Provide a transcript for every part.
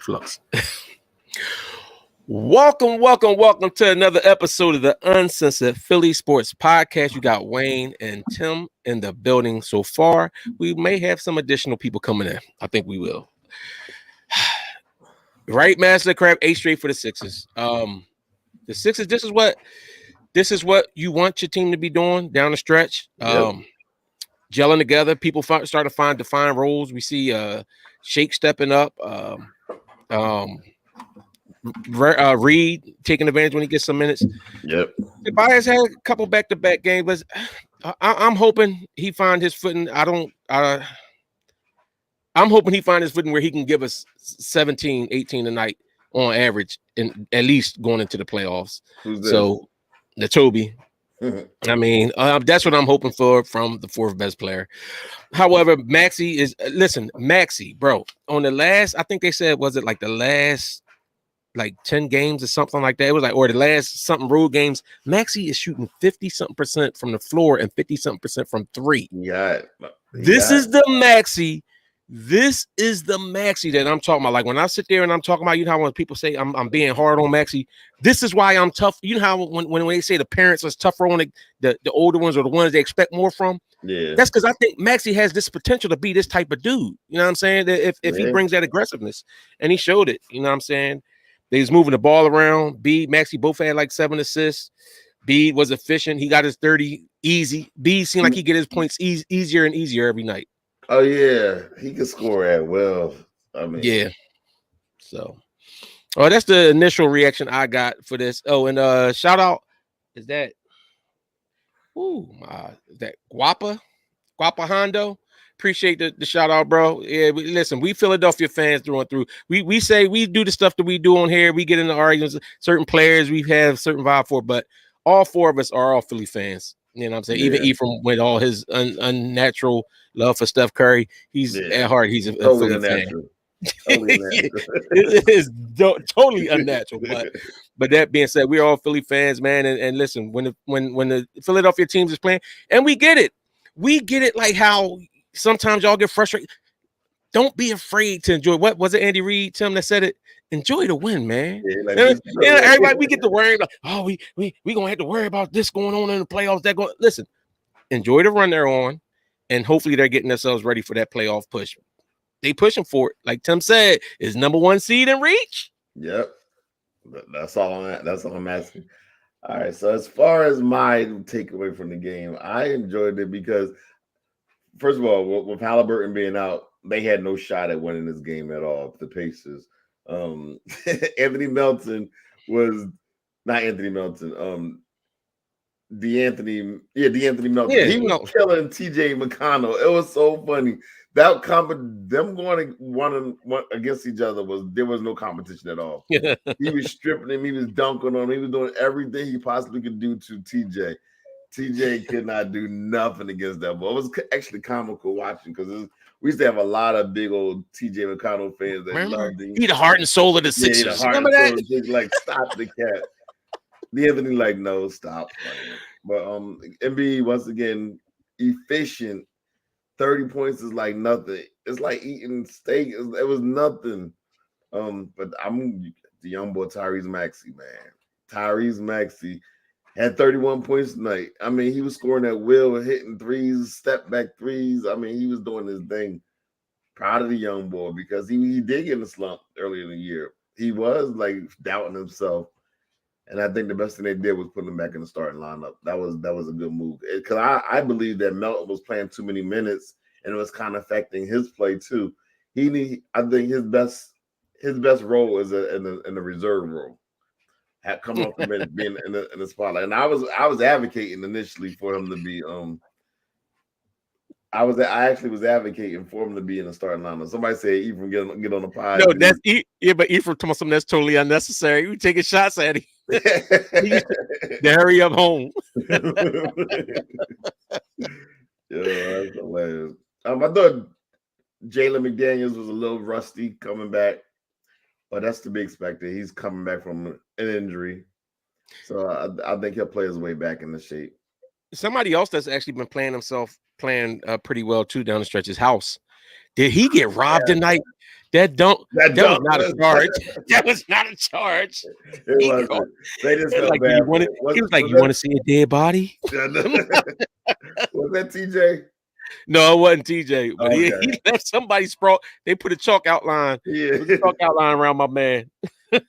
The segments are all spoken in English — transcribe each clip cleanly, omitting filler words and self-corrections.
Flux. welcome to another episode of the Uncensored Philly Sports Podcast. You got Wayne and Tim in the building so far. We may have some additional people coming in. I think we will. Right, Master Crab, 8 straight for the Sixers. The Sixers, this is what you want your team to be doing down the stretch. Gelling together. People start to find defined roles. We see Shake stepping up. Reed taking advantage when he gets some minutes. Yep. Tobias had a couple back-to-back games, but I'm hoping he find his footing. I'm hoping he find his footing where he can give us 17, 18 a night on average, and at least going into the playoffs. So the Toby. I mean, that's what I'm hoping for from the fourth best player. However, Maxey, bro, on the last, I think they said, was it like the last 10 games or something like that? It was like, or the last something road games, Maxey is shooting 50-something% from the floor and 50-something% from three. This is the Maxey. This is the Maxey that I'm talking about. Like when I sit there and I'm talking about, you know how when people say I'm being hard on Maxey, this is why I'm tough. You know how when they say the parents are tougher on the older ones or the ones they expect more from? Yeah. That's because I think Maxey has this potential to be this type of dude. You know what I'm saying? If he brings that aggressiveness, and he showed it, you know what I'm saying? They was moving the ball around. Maxey both had like 7 assists. Bede was efficient. He got his 30 easy. Bede seemed like he get his points easier and easier every night. Oh yeah, he can score at will. I mean, yeah. So, that's the initial reaction I got for this. Oh, and shout out is that Guapa Hondo. Appreciate the shout out, bro. Yeah, listen, we Philadelphia fans through and through. We say we do the stuff that we do on here. We get into arguments. Certain players we have certain vibe for, but all four of us are all Philly fans. You know what I'm saying? Yeah. Even Ephraim with all his unnatural love for Steph Curry, he's at heart. He's a totally Philly unnatural. fan. It is totally unnatural. But that being said, we're all Philly fans, man. And listen, when the Philadelphia teams is playing, and we get it, like how sometimes y'all get frustrated. Don't be afraid to enjoy. What was it, Andy Reid, Tim, that said it? Enjoy the win, man. Everybody, we get to worry about, we gonna have to worry about this going on in the playoffs. Listen, enjoy the run they're on, and hopefully they're getting themselves ready for that playoff push. They pushing for it, like Tim said, is number 1 seed in reach. Yep, that's all I'm asking. All right, so as far as my takeaway from the game, I enjoyed it because, first of all, with Halliburton being out, they had no shot at winning this game at all. The Pacers. Anthony Melton was not Anthony Melton. D'Anthony Melton. Yeah, he was killing TJ McConnell. It was so funny. That them going one against each other there was no competition at all. He was stripping him. He was dunking on him. He was doing everything he possibly could do to TJ. TJ could not do nothing against that ball. It was actually comical watching because we used to have a lot of big old TJ McConnell fans that loved him. He the heart and soul of the Sixers. Remember that? Like, stop the cat. The Anthony, like, no, stop. But Embiid, once again, efficient. 30 points is like nothing. It's like eating steak. It was nothing. But I'm the young boy Tyrese Maxey, man. Tyrese Maxey had 31 points tonight. I mean, he was scoring at will, hitting threes, step back threes. I mean, he was doing his thing. Proud of the young boy because he did get in a slump earlier in the year. He was like doubting himself. And I think the best thing they did was put him back in the starting lineup. That was a good move. Because I believe that Melton was playing too many minutes and it was kind of affecting his play too. I think his best role is in the reserve role. Come off the bench, being in the spotlight. And I was advocating initially for him to be I actually was advocating for him to be in the starting lineup. Somebody said Ephraim get on the pod. No, that's but Ephraim told me something that's totally unnecessary. We taking shots at him. To hurry up home. Yeah, that's hilarious. I thought Jalen McDaniels was a little rusty coming back, but that's to be expected. He's coming back from an injury, so I think he'll play his way back into shape. Somebody else that's actually been playing pretty well too down the stretch is House. Did he get robbed tonight? That was not a charge. That was not a charge. It wasn't. They just felt like, bad. He was like, "You want to see a dead body?" Was that TJ? No, it wasn't TJ. But Okay. he left somebody sprawl. They put a chalk outline. Yeah, Chalk outline around my man.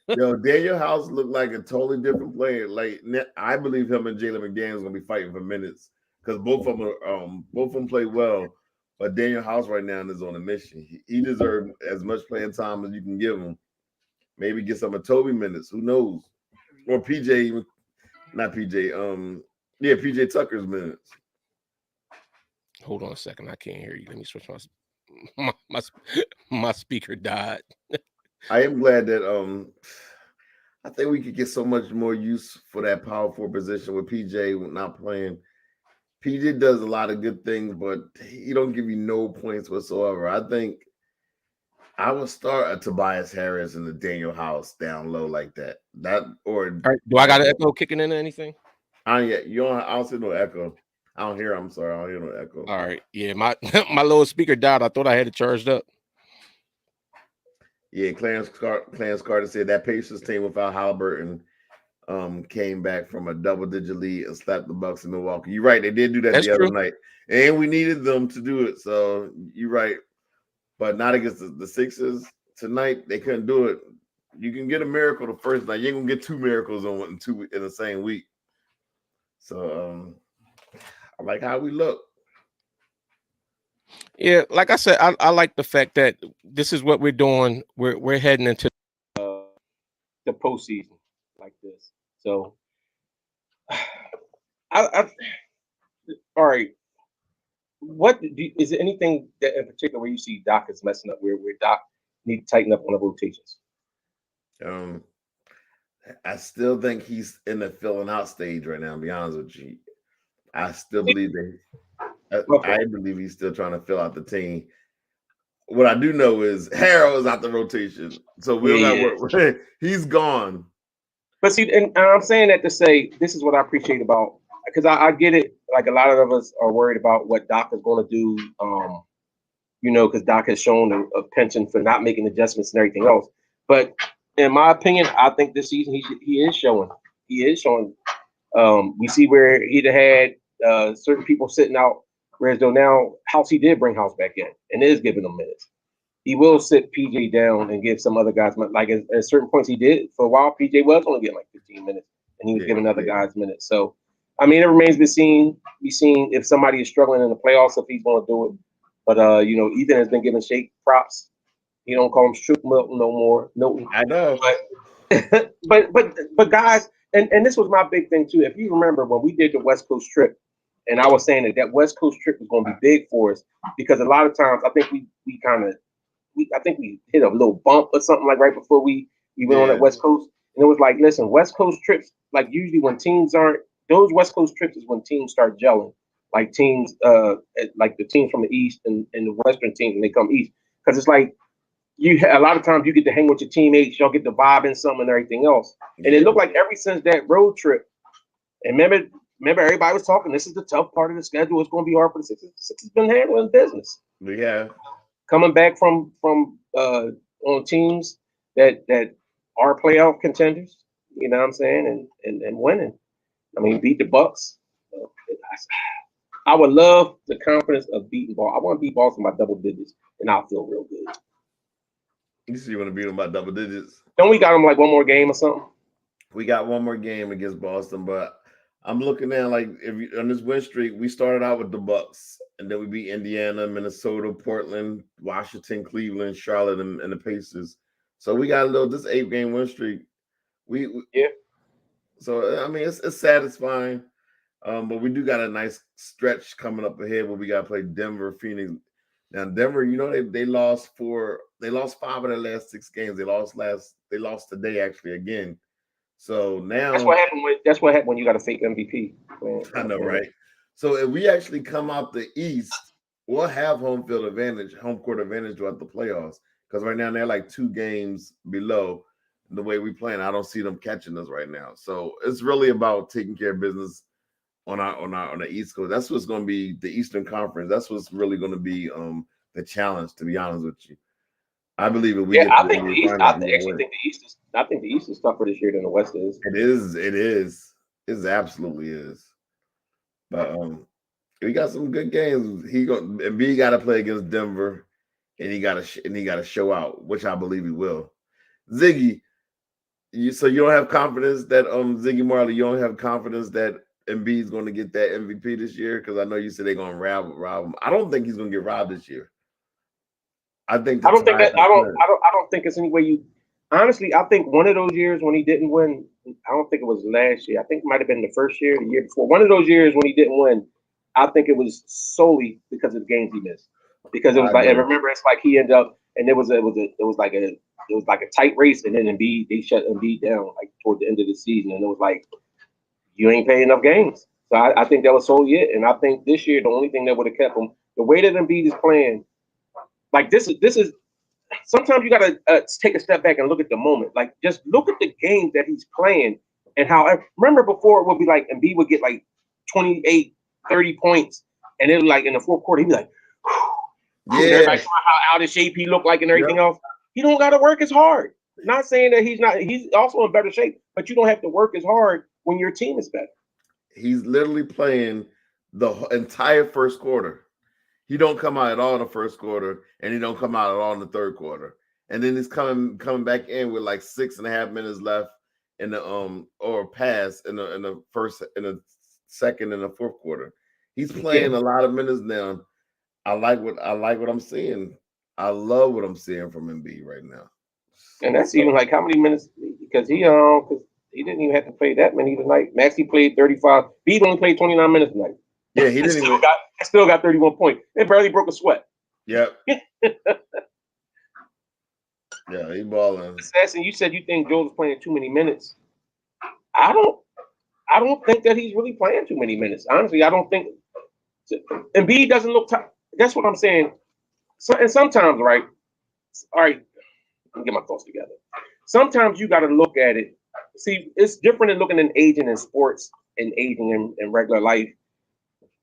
Yo, Daniel House looked like a totally different player. Like I believe him and Jalen McDaniels gonna be fighting for minutes because both of them play well. But Daniel House right now is on a mission. He deserves as much playing time as you can give him. Maybe get some of Toby minutes. Who knows? Or PJ, not PJ. PJ Tucker's minutes. Hold on a second. I can't hear you. Let me switch my speaker died. I am glad that I think we could get so much more use for that power forward position with PJ not playing. PJ does a lot of good things, but he don't give you no points whatsoever. I think I would start a Tobias Harris and the Daniel House down low like that. All right, do I got an echo kicking in or anything? I don't see no echo. I don't hear. I'm sorry, I don't hear no echo. All right, yeah, my lower speaker died. I thought I had it charged up. Yeah, Clarence Carter said that Pacers team without Halliburton came back from a double-digit lead and slapped the Bucks in Milwaukee. You're right, they did do that the other night, and we needed them to do it. So you're right, but not against the Sixers tonight. They couldn't do it. You can get a miracle the first night. You ain't gonna get two miracles in the same week. So I like how we look. Yeah, like I said, I like the fact that this is what we're doing. We're heading into the postseason like this. So, all right. Is there anything that in particular where you see Doc is messing up? Where Doc need to tighten up on the rotations? I still think he's in the filling out stage right now. To be honest with you, I still believe that. I believe he's still trying to fill out the team. What I do know is Harrell is out the rotation, so we'll not work. He's gone. But see, and I'm saying that to say this is what I appreciate about, because I get it. Like a lot of us are worried about what Doc is going to do. Because Doc has shown a penchant for not making adjustments and everything else. But in my opinion, I think this season he is showing. He is showing. We see where he'd had certain people sitting out. Whereas though now House, he did bring House back in and is giving them minutes. He will sit PJ down and give some other guys, like at certain points he did. For a while, PJ was only getting like 15 minutes and he was giving other guys minutes. So, I mean, it remains to be seen if somebody is struggling in the playoffs, if he's going to do it. But, Ethan has been giving Shake props. He don't call him Shook Milton no more. Milton. I know. But guys, and this was my big thing too. If you remember when we did the West Coast trip, and I was saying that West Coast trip was going to be big for us because a lot of times I think we hit a little bump or something like right before we went on that West Coast. And it was like, listen, West Coast trips, like usually when teams aren't, those West Coast trips is when teams start gelling. Like teams, like the teams from the East and the Western teams when they come East. Because it's like, a lot of times you get to hang with your teammates, y'all get the vibe and some and everything else. And it looked like ever since that road trip, and remember everybody was talking, this is the tough part of the schedule. It's going to be hard for the Sixers. Sixers been handling business. Yeah. Coming back from on teams that are playoff contenders, you know what I'm saying, and winning. I mean, beat the Bucks. I would love the confidence of beating Boston. I want to beat Boston by double digits, and I'll feel real good. You see, you want to beat them by double digits? Don't we got them like one more game or something? We got one more game against Boston, but I'm looking at like on this win streak, we started out with the Bucks, and then we beat Indiana, Minnesota, Portland, Washington, Cleveland, Charlotte, and the Pacers. So we got this 8-game win streak. So I mean, it's satisfying, but we do got a nice stretch coming up ahead where we got to play Denver, Phoenix. Now Denver, they lost 5 of their last 6 games. They lost today actually again. So now that's what happened when you got a fake MVP. I know, right? So if we actually come out the East, we'll have home court advantage throughout the playoffs. Because right now they're like 2 games below the way we playing. I don't see them catching us right now. So it's really about taking care of business on the East Coast. That's what's going to be the Eastern Conference. That's what's really going to be the challenge. To be honest with you, I believe if we Yeah, get I to think the the East. finals, I actually think the East is. I think the East is tougher this year than the West is. It is. It is. It absolutely is. But we got some good games. Embiid got to play against Denver, and he got to show out, which I believe he will. Ziggy, so you don't have confidence that Ziggy Marley, you don't have confidence that Embiid's going to get that MVP this year? Because I know you said they're going to rob him. I don't think he's going to get robbed this year. I think. I don't think that. I don't think it's any way you. Honestly, I think one of those years when he didn't win, I don't think it was last year. I think it might have been the first year, the year before. One of those years when he didn't win, I think it was solely because of the games he missed. Because it was like, and remember, it's like he ended up, and it was like a tight race, and then they shut Embiid down like toward the end of the season, and it was like you ain't playing enough games. So I think that was solely it, and I think this year the only thing that would have kept him, the way that Embiid is playing, like this is. Sometimes you gotta take a step back and look at the moment. Like just look at the games that he's playing and how. Remember before it would be like Embiid would get like 28, 30 points, and then like in the fourth quarter he'd be like, yeah, everybody saw how out of shape he looked like and everything else. He don't got to work as hard. Not saying that he's not. He's also in better shape, but you don't have to work as hard when your team is better. He's literally playing the entire first quarter. He don't come out at all in the first quarter, and he don't come out at all in the third quarter. And then he's coming back in with like 6.5 minutes left in the or pass in the second and the fourth quarter. He's playing a lot of minutes now. I like what I'm seeing. I love what I'm seeing from Embiid right now. And that's even like how many minutes because he didn't even have to play that many tonight. Maxey played 35. Embiid only played 29 minutes tonight. Yeah, he didn't still got 31 points. It barely broke a sweat. Yep. Yeah, he balling. Assassin, you said you think Joel's playing too many minutes. I don't think that he's really playing too many minutes. Honestly, I don't think Embiid doesn't look tired. That's what I'm saying. So, and sometimes, right? All right, let me get my thoughts together. Sometimes you got to look at it. See, it's different than looking at aging in sports and aging in regular life.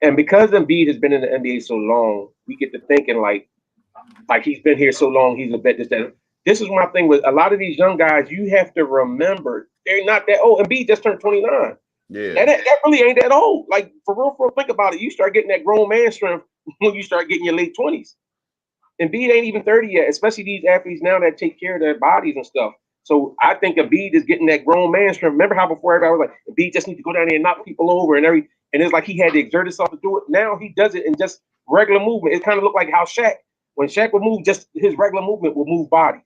And because Embiid has been in the NBA so long, we get to thinking like he's been here so long, he's a bet this, that. This is my thing with a lot of these young guys. You have to remember they're not that old. Embiid just turned 29. Yeah, and that really ain't that old. Like for real, think about it. You start getting that grown man strength when you start getting your late 20s. Embiid ain't even 30 yet, especially these athletes now that take care of their bodies and stuff. So I think Embiid is getting that grown man strength. Remember how before everybody was like, Embiid just needs to go down there and knock people over and it's like he had to exert himself to do it. Now he does it in just regular movement. It kind of looked like how when Shaq would move, just his regular movement would move bodies.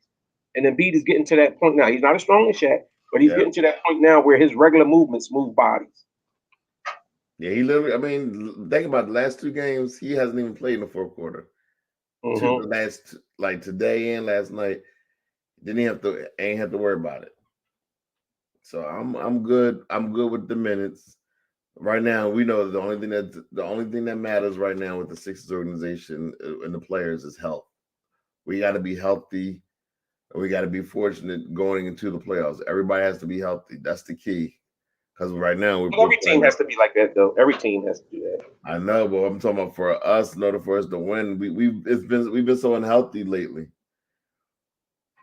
And Embiid is getting to that point now. He's not as strong as Shaq, but he's getting to that point now where his regular movements move bodies. Yeah, he literally, I mean, think about the last two games, he hasn't even played in the fourth quarter. To the last, like today and last night, ain't have to worry about it. So I'm good. I'm good with the minutes. Right now, we know the only thing that matters right now with the Sixers organization and the players is health. We got to be healthy. We got to be fortunate going into the playoffs. Everybody has to be healthy. That's the key. Because right now, every team has to be like that, though. Every team has to do that. I know, but I'm talking about for us, in order for us to win, we've been so unhealthy lately.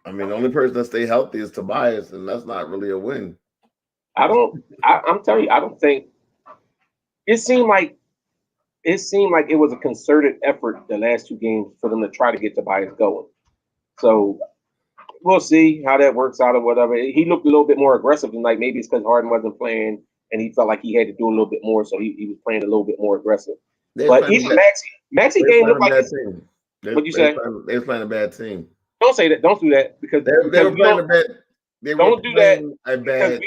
I mean, the only person that stay healthy is Tobias, and that's not really a win. I'm telling you, I don't think it seemed like it was a concerted effort the last two games for them to try to get Tobias going. So we'll see how that works out or whatever. He looked a little bit more aggressive tonight. Maybe it's because Harden wasn't playing and he felt like he had to do a little bit more, so he was playing a little bit more aggressive. But even Maxey game looked like what'd you say? They was playing a bad team. Don't say that. Don't do that because they were playing a bad. Don't do that because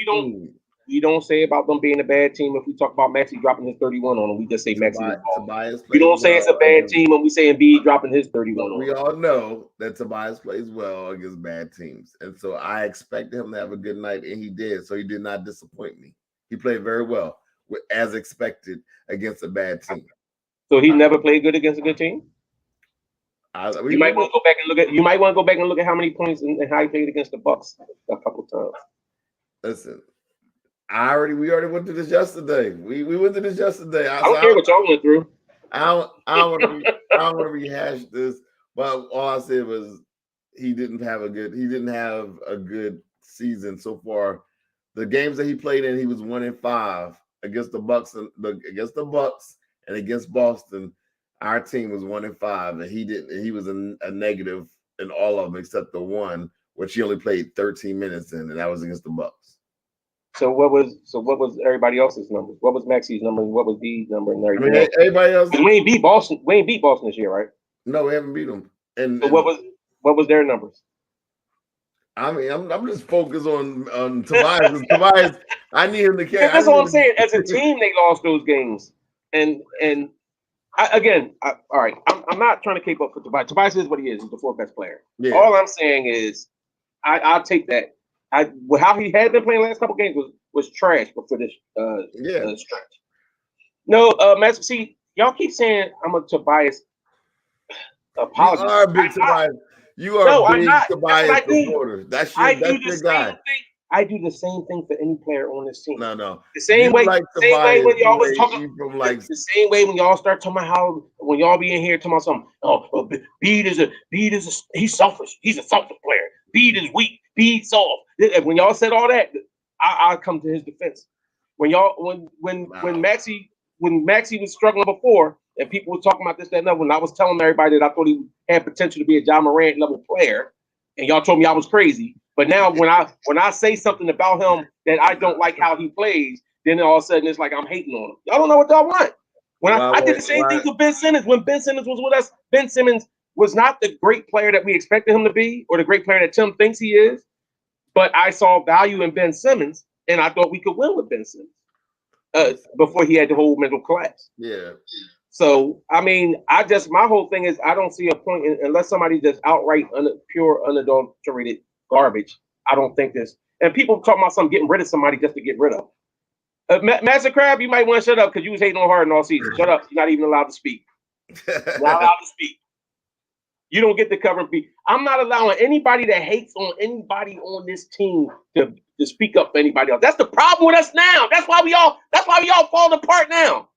we don't say about them being a bad team if we talk about Maxey dropping his 31 on them. We just say Maxey was ball. We don't say it's a bad team when we say Embiid dropping his 31 on them. We all know that Tobias plays well against bad teams, and so I expected him to have a good night, and he did. So he did not disappoint me. He played very well, as expected, against a bad team. So he never played good against a good team. You might want to go back and look at. You might want to go back and look at how many points and how he played against the Bucks a couple times. Listen, we already went through this yesterday. We went through this yesterday. I don't care what y'all went through. I don't want to rehash this. But all I said was he didn't have a good season so far. The games that he played in, he was 1-5 against the Bucks and against Boston. Our team was 1-5, and he didn't. He was a negative in all of them except the one, which he only played 13 minutes in, and that was against the Bucks. So what was everybody else's numbers? What was Maxey's number? What was D's number? And everything else? Everybody else. We ain't beat Boston. We ain't beat Boston this year, right? No, we haven't beat them. And so what was their numbers? I mean, I'm just focused on Tobias. Tobias, I need him to carry. That's what I'm saying. As a team, they lost those games, and all right. I'm not trying to keep up with Tobias. Tobias is what he is. He's the fourth best player. Yeah. All I'm saying is, I'll take that. How he had been playing the last couple games was trash, but for this stretch. No, Maxey. See, y'all keep saying I'm a Tobias apologist. You are a big Tobias. You are a big Tobias supporter. That's your guy. I do the same thing for any player on this team. No. The same way when y'all was talking. The same way when y'all start talking about how when y'all be in here talking about something. Oh, Embiid he's selfish. He's a selfish player. Embiid is weak. Embiid's soft. When y'all said all that, I'll come to his defense. When Maxey was struggling before, and people were talking about this, that, and other, when I was telling everybody that I thought he had potential to be a John Morant level player, and y'all told me I was crazy. But now when I say something about him that I don't like how he plays, then all of a sudden it's like I'm hating on him. Y'all don't know what y'all want. I did the same thing with Ben Simmons. When Ben Simmons was with us, Ben Simmons was not the great player that we expected him to be, or the great player that Tim thinks he is. But I saw value in Ben Simmons, and I thought we could win with Ben Simmons before he had the whole mental collapse. Yeah. So, I mean, my whole thing is I don't see a point unless somebody just outright pure unadulterated garbage. I don't think this. And people talking about getting rid of somebody just to get rid of. Master Crab, you might want to shut up because you was hating on Harden all season. Shut up. You're not even allowed to speak. Not allowed to speak. You don't get to cover beat. I'm not allowing anybody that hates on anybody on this team to speak up for anybody else. That's the problem with us now. That's why we all fall apart now.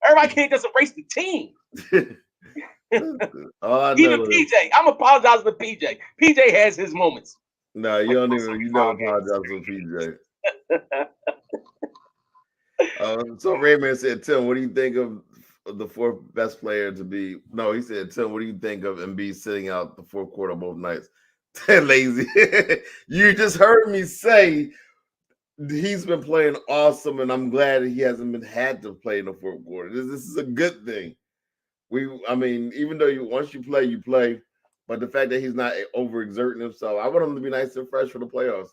Everybody can't just erase the team. Even PJ. I'm apologizing to PJ. PJ has his moments. No, you don't apologize for PJ. So Raymond said, Tim, what do you think of the fourth best player to be? No, he said, Tim, what do you think of Embiid sitting out the fourth quarter both nights? Lazy. You just heard me say he's been playing awesome, and I'm glad that he hasn't had to play in the fourth quarter. This is a good thing. Even though once you play, but the fact that he's not overexerting himself, I want him to be nice and fresh for the playoffs.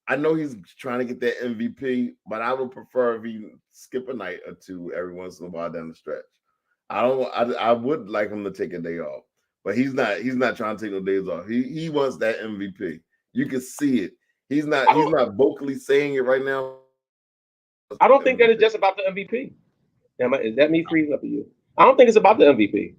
I know he's trying to get that MVP, but I would prefer if he skip a night or two every once in a while down the stretch. I would like him to take a day off, but he's not trying to take no days off. He wants that MVP. You can see it. He's not vocally saying it right now. I don't think that it's just about the MVP. Is that me freezing up for you? I don't think it's about the MVP.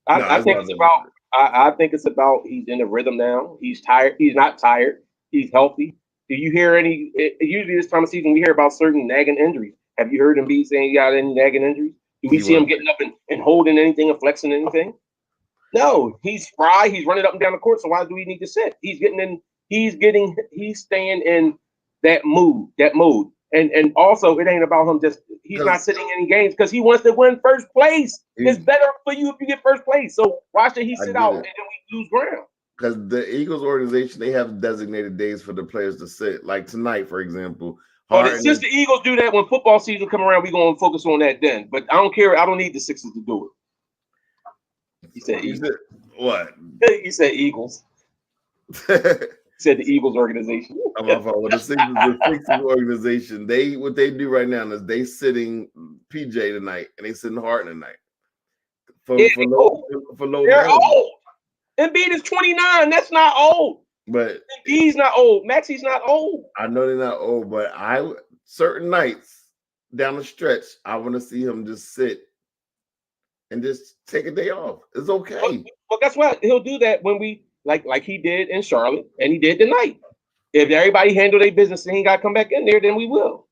I think it's about he's in a rhythm now. He's tired. He's not tired. He's healthy. Do you hear any? Usually this time of season we hear about certain nagging injuries. Have you heard Embiid saying he got any nagging injuries? Do we see him getting up and holding anything and flexing anything? No, he's spry. He's running up and down the court. So why do we need to sit? He's staying in that mood. And also, it ain't about him he's not sitting any games because he wants to win first place. It's better for you if you get first place. So why should he sit out and then we lose ground? Because the Eagles organization, they have designated days for the players to sit. Like tonight, for example. Since the Eagles do that when football season come around, we're going to focus on that then. But I don't care. I don't need the Sixers to do it. He said Eagles. What? He said Eagles. Said the Eagles organization. The Sixers organization. What they do right now is they sitting PJ tonight and they sitting Harden tonight. They're old. Embiid is 29. That's not old. But Embiid's not old. Maxey's not old. I know they're not old, but certain nights down the stretch, I want to see him just sit and just take a day off. It's okay. Well, guess what? He'll do that when we like he did in Charlotte and he did tonight. If everybody handle their business and he got to come back in there, then we will.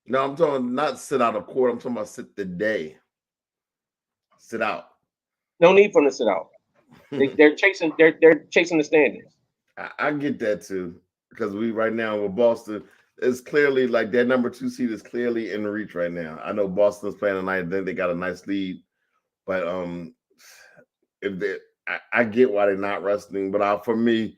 No, I'm talking not sit out of court. I'm talking about sit the day. sit out. No need for them to sit out. They're chasing the standings. I get that too, because we right now with Boston, it's clearly like that number 2 seed is clearly in reach right now. I know Boston's playing tonight, then they got a nice lead, but if they, I get why they're not resting, but for me,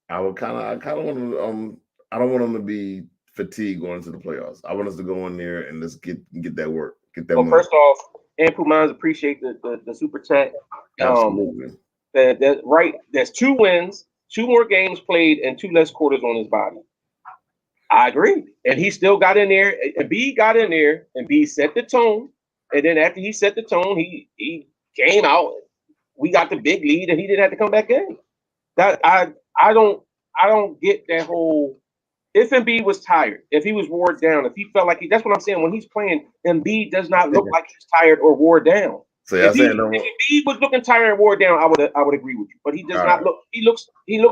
I kind of want to I don't want them to be fatigued going into the playoffs. I want us to go in there and just get that work, get that. Well, first off, Ample Minds appreciate the super chat. Absolutely. There's 2 wins, 2 more games played, and 2 less quarters on his body. I agree. And he still got in there. Embiid got in there, and B set the tone. And then after he set the tone, he came out. We got the big lead, and he didn't have to come back in. That I don't get that whole. If Embiid was tired, if he was wore down, if he felt like that's what I'm saying. When he's playing, Embiid does not look like he's tired or wore down. So if Embiid was looking tired and wore down, I would agree with you. But he does not look. He looks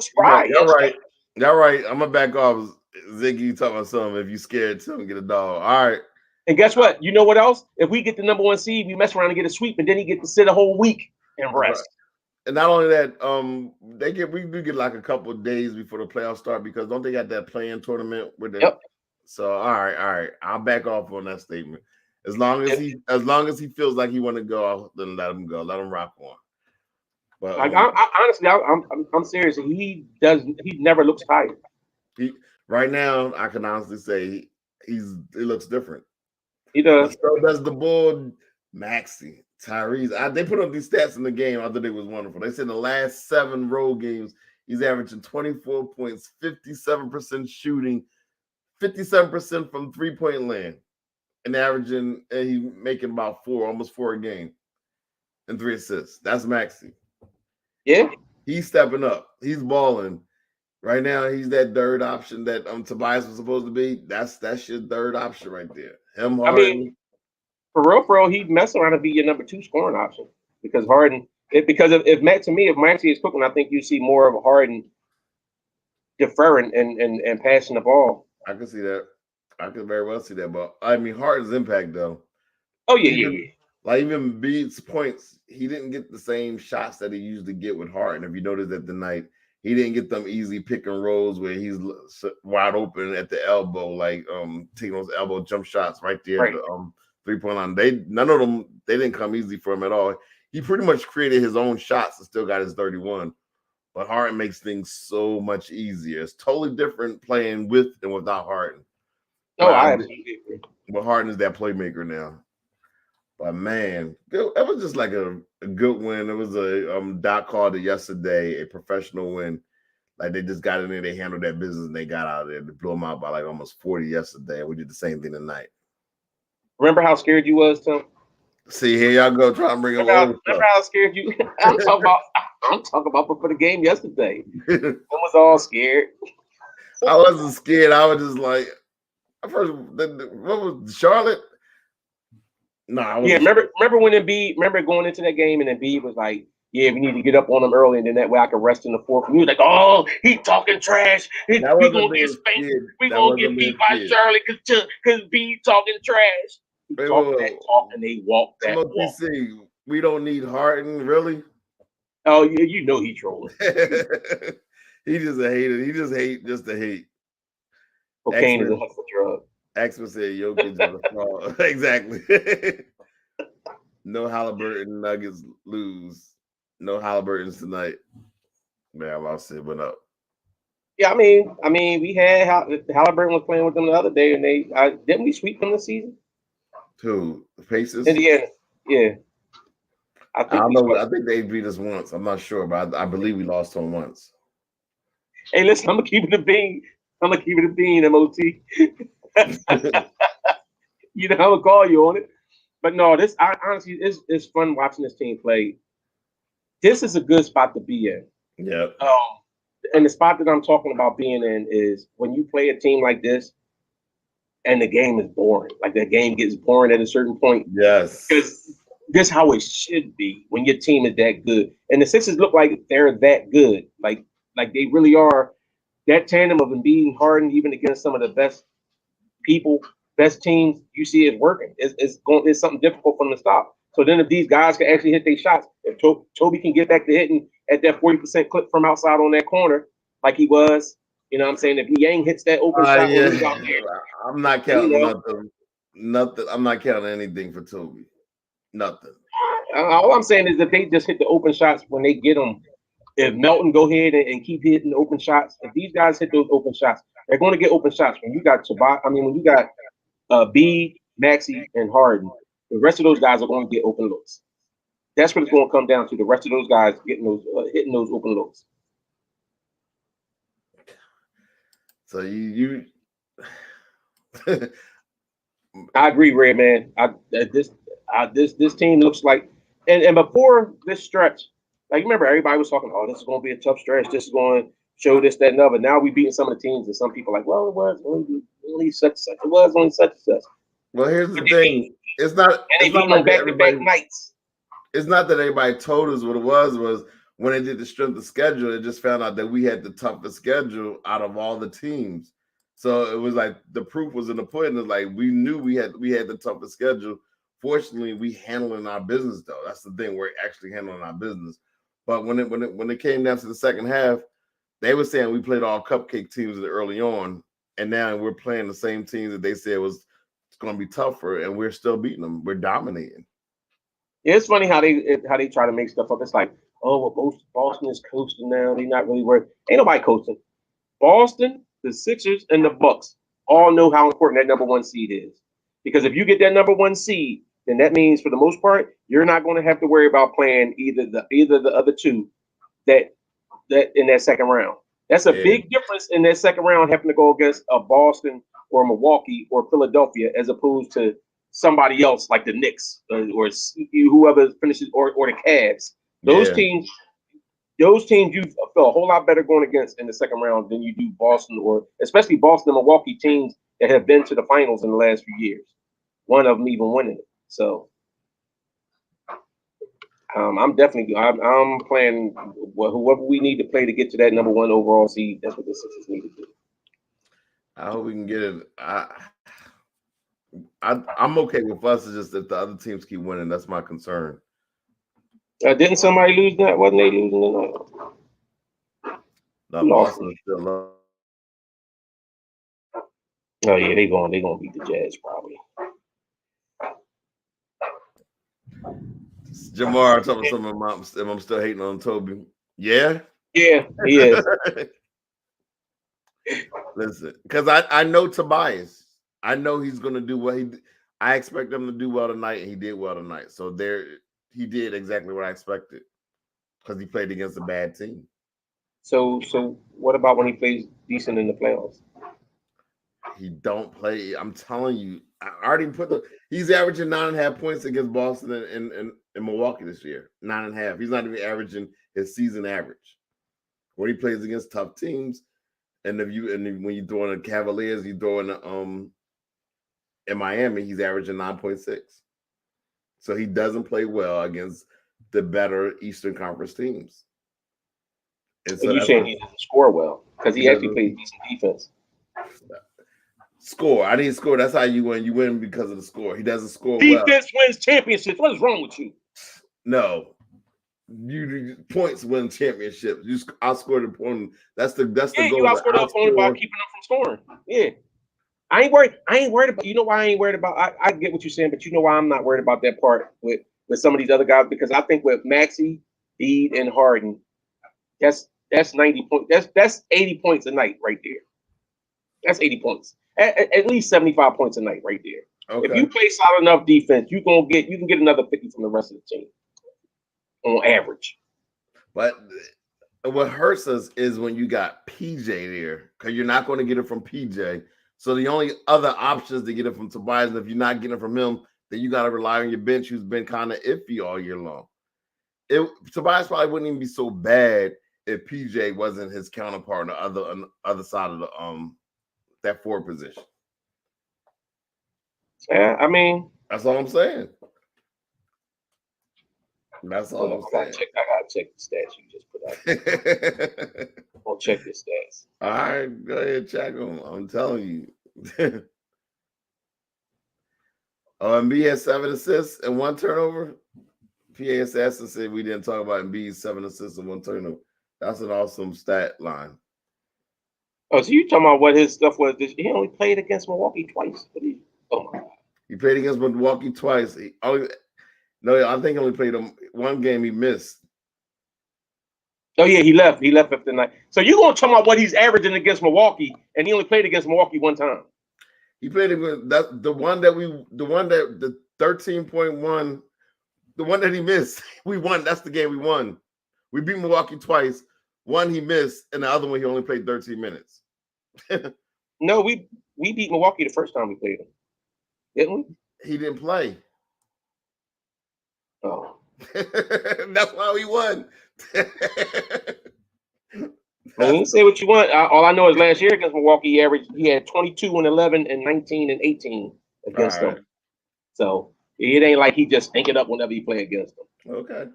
spry. You're right. You're right. I'm gonna back off. Ziggy, you talking about something? If you scared, tell him get a dog. All right. And guess what? You know what else? If we get the number 1 seed, we mess around and get a sweep, and then he get to sit a whole week and rest. Right. And not only that, we do get like a couple of days before the playoffs start, because don't they got that playing tournament with them? Yep. So all right. I'll back off on that statement. As long as he feels like he want to go, then let him go. Let him rock on. But honestly, I'm serious. He never looks tired. Right now, I can honestly say he looks different. He does. So does the Bull, Maxey, Tyrese. They put up these stats in the game. I thought it was wonderful. They said in the last 7 road games, he's averaging 24 points, 57% shooting, 57% from 3-point land, and he's making about almost 4 a game, and 3 assists. That's Maxey. Yeah, he's stepping up. He's balling. Right now, he's that third option that Tobias was supposed to be. That's your third option right there. Him, Harden. I mean, for real, he'd mess around and be your number 2 scoring option, because Harden. If Maxey is cooking, I think you see more of a Harden deferring and passing the ball. I can see that. I can very well see that. But I mean, Harden's impact though. Oh yeah. Like even Embiid's points, he didn't get the same shots that he usually get with Harden. If you noticed that tonight, he didn't get them easy pick and rolls where he's wide open at the elbow, like taking those elbow jump shots right there at the 3-point line. None of them, they didn't come easy for him at all. He pretty much created his own shots and still got his 31. But Harden makes things so much easier. It's totally different playing with and without Harden. I absolutely agree. But Harden is that playmaker now. But man, it was just like a good win. It was a Doc called it yesterday, a professional win. Like they just got in there, they handled that business, and they got out of there. They blew them out by like almost 40 yesterday. And we did the same thing tonight. Remember how scared you was, Tim? See, here y'all go, try and bring remember how scared you? I'm talking about before the game yesterday. I was all scared. I wasn't scared. I was just like, first, what was Charlotte? No, remember when Embiid, going into that game and Embiid was like, yeah, we need to get up on him early, and then that way I can rest in the fourth. And he was like, oh, he talking trash. We gonna get spanked. We gonna get beat by Charlotte because B talking trash. He talked that talk and they walked that walk. We don't need Harden, really? Oh, yeah, you know he trolling. He just a hater. He just hate just to hate. Cocaine is a hustle drug. Axman said Jokic is a fraud. Exactly. No Halliburton Nuggets lose. No Halliburtons tonight. Man, I lost it. Went up. Yeah, I mean, we had Halliburton was playing with them the other day, and they didn't we sweep them this season? Who? The Pacers? Indiana. Yeah. I don't know. I think they beat us once. I'm not sure, but I believe we lost to them once. Hey, listen, I'm gonna keep it a bean. MOT. You know, I'm gonna call you on it. But no, honestly, it's fun watching this team play. This is a good spot to be in. Yeah. And the spot that I'm talking about being in is when you play a team like this and the game is boring. Like the game gets boring at a certain point. Yes. Because this is how it should be when your team is that good. And the Sixers look like they're that good. Like they really are. That tandem of Embiid and Harden, even against some of the best teams, you see it working. It's something difficult for them to stop. So then if these guys can actually hit their shots, if Toby can get back to hitting at that 40% clip from outside on that corner like he was, you know what I'm saying? If Yang hits that open shot when he's out there. I'm not counting nothing. I'm not counting anything for Toby. Nothing. All I'm saying is that they just hit the open shots when they get them. If Melton go ahead and keep hitting open shots, if these guys hit those open shots, they're going to get open shots. When you got when you got B, Maxey, and Harden, the rest of those guys are going to get open looks. That's what it's going to come down to. The rest of those guys getting those hitting those open looks. So you I agree, Red man. This team looks like, and before this stretch, like remember everybody was talking, oh, this is going to be a tough stretch. This is going to show this, that, and other. Now we beating some of the teams, and some people are like, well, it was only such and such. It was only such and such. Well, here's the thing. It's not like back-to-back nights. It's not that everybody told us what it was when they did the strength of schedule, they just found out that we had the toughest schedule out of all the teams. So it was like the proof was in the pudding. It's like we knew we had the toughest schedule. Fortunately, we handling our business though. That's the thing. We're actually handling our business. But when it came down to the second half, they were saying we played all cupcake teams early on, and now we're playing the same teams that they said was going to be tougher, and we're still beating them. We're dominating. Yeah, it's funny how they try to make stuff up. It's like, oh, well, Boston is coasting now. They're not really worth. Ain't nobody coasting. Boston, the Sixers, and the Bucks all know how important that number one seed is. Because if you get that number one seed, then that means for the most part you're not going to have to worry about playing either the other two that in that second round. That's a big difference in that second round having to go against a Boston or Milwaukee or Philadelphia as opposed to somebody else like the Knicks or whoever finishes or the Cavs. Those teams you feel a whole lot better going against in the second round than you do Boston or especially Boston and Milwaukee teams that have been to the finals in the last few years. One of them even winning it. So I'm playing whoever we need to play to get to that number one overall seed. That's what the Sixers need to do. I hope we can get it. I'm okay with us. It's just if the other teams keep winning, that's my concern. Didn't somebody lose that? Wasn't they losing tonight? No, Boston is still up. Oh yeah, they're gonna beat the Jazz probably. Jamar talking something. I'm still hating on Toby. Yeah. Yeah, he is. Listen, because I know Tobias. I know he's gonna do what I expect him to do well tonight, and he did well tonight. So he did exactly what I expected because he played against a bad team. So what about when he plays decent in the playoffs? He don't play. I'm telling you, I already he's averaging 9.5 points against Boston and Milwaukee this year. 9.5. He's not even averaging his season average. When he plays against tough teams, and when you throw in the Cavaliers, you throw in in Miami, he's averaging 9.6. So he doesn't play well against the better Eastern Conference teams. And so you're saying he doesn't score well because he actually plays decent defense. Score. I didn't score. That's how you win. You win because of the score. He doesn't score Defense wins championships. What is wrong with you? No. Points win championships. You outscored the opponent. That's the goal. You outscored the opponent by keeping them from scoring. Yeah. I ain't worried about. You know why I ain't worried about? I get what you're saying, but you know why I'm not worried about that part with some of these other guys because I think with Maxey, Embiid, and Harden, that's 90 points. That's 80 points a night right there. That's 80 points. At least 75 points a night right there. Okay. If you play solid enough defense, you can get another 50 from the rest of the team on average. But what hurts us is when you got PJ there because you're not going to get it from PJ. So the only other options to get it from Tobias, and if you're not getting it from him, then you got to rely on your bench, who's been kind of iffy all year long. Tobias probably wouldn't even be so bad if PJ wasn't his counterpart on the other side of the that forward position. Yeah, I mean, that's all I'm saying. That's all I'm saying. I gotta check the stats you just put out. I'll check the stats. All right, go ahead, check them. I'm telling you. Embiid had 7 assists and 1 turnover. PA Assassin said we didn't talk about Embiid's 7 assists and 1 turnover. That's an awesome stat line. Oh, so you talking about what his stuff was? He only played against Milwaukee twice. Oh my God. He played against Milwaukee twice. I think he only played him 1 game he missed. Oh yeah, he left. He left after the night. So you're gonna talk about what he's averaging against Milwaukee, and he only played against Milwaukee 1 time. He played against the 13.1, the one that he missed. We won. That's the game we won. We beat Milwaukee twice. 1 he missed, and the other one he only played 13 minutes. No, we beat Milwaukee the first time we played him, didn't we? He didn't play. Oh, that's why we won. I mean, say what you want. All I know is last year against Milwaukee, he had 22 and 11 and 19 and 18 against them. So it ain't like he just stink it up whenever he play against them. Okay.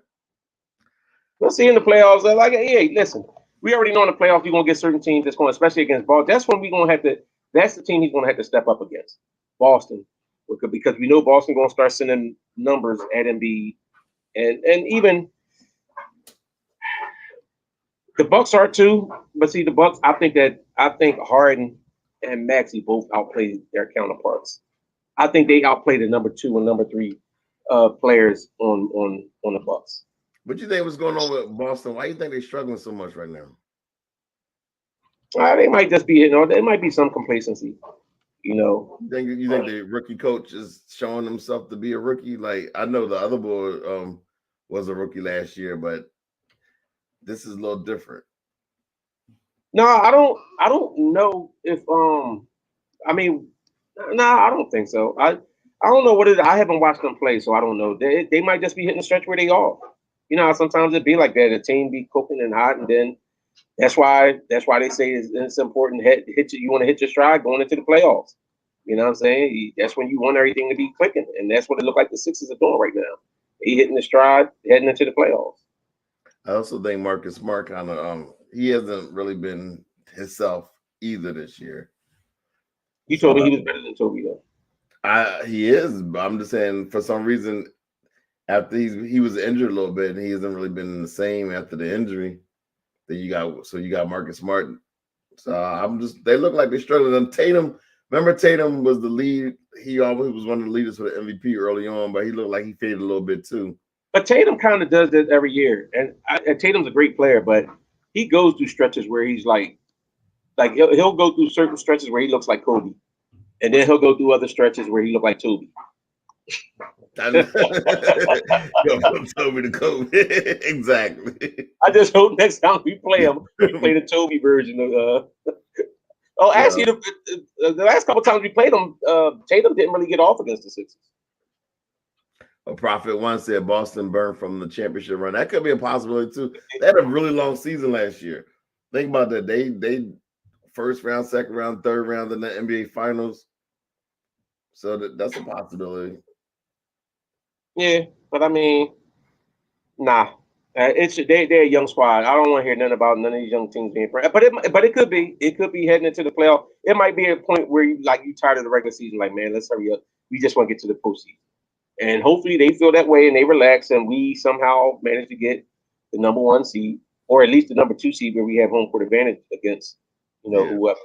We'll see in the playoffs. Like, hey, listen, we already know in the playoffs you're gonna get certain teams that's going, especially against Boston. That's when we're gonna have to. That's the team he's gonna have to step up against, Boston, because we know Boston gonna start sending numbers at Embiid, and even the Bucks are too. But see, the Bucks, I think Harden and Maxey both outplayed their counterparts. I think they outplayed the number 2 and number 3 players on the Bucks. What you think was going on with Boston? Why do you think they're struggling so much right now? They might just be, there might be some complacency, You think the rookie coach is showing himself to be a rookie? Like, I know the other boy was a rookie last year, but this is a little different. No, I don't know if I don't think so. I don't know what it is. I haven't watched them play, so I don't know. They might just be hitting the stretch where they are. Sometimes it be like that. The team be cooking and hot, and then that's why they say it's important to you want to hit your stride going into the playoffs. You know what I'm saying? That's when you want everything to be clicking, and that's what it look like the Sixers are doing right now. He hitting the stride, heading into the playoffs. I also think Marcus Smart kind of he hasn't really been himself either this year. You told me he was better than Toby though. He is, but I'm just saying for some reason after he was injured a little bit and he hasn't really been the same after the injury. Then you got Marcus Smart. So they look like they're struggling. And Tatum, remember Tatum was the lead. He always was one of the leaders for the MVP early on, but he looked like he faded a little bit too. But Tatum kind of does this every year, and Tatum's a great player, but he goes through stretches where he's like he'll go through certain stretches where he looks like Kobe, and then he'll go through other stretches where he look like Toby. Yo, from Toby to Kobe. Exactly. I just hope next time we play him, we play the Toby version of. Actually, the last couple times we played him, Tatum didn't really get off against the Sixers. A prophet once said Boston burned from the championship run. That could be a possibility too. They had a really long season last year. Think about that. They first round, second round, third round in the NBA Finals. So that's a possibility. Yeah, but I mean, nah. They're a young squad. I don't want to hear nothing about none of these young teams being. But it could be heading into the playoff. It might be a point where you tired of the regular season. Like, man, let's hurry up. We just want to get to the postseason. And hopefully they feel that way and they relax and we somehow manage to get the number 1 seed or at least the number 2 seed where we have home court advantage against, whoever.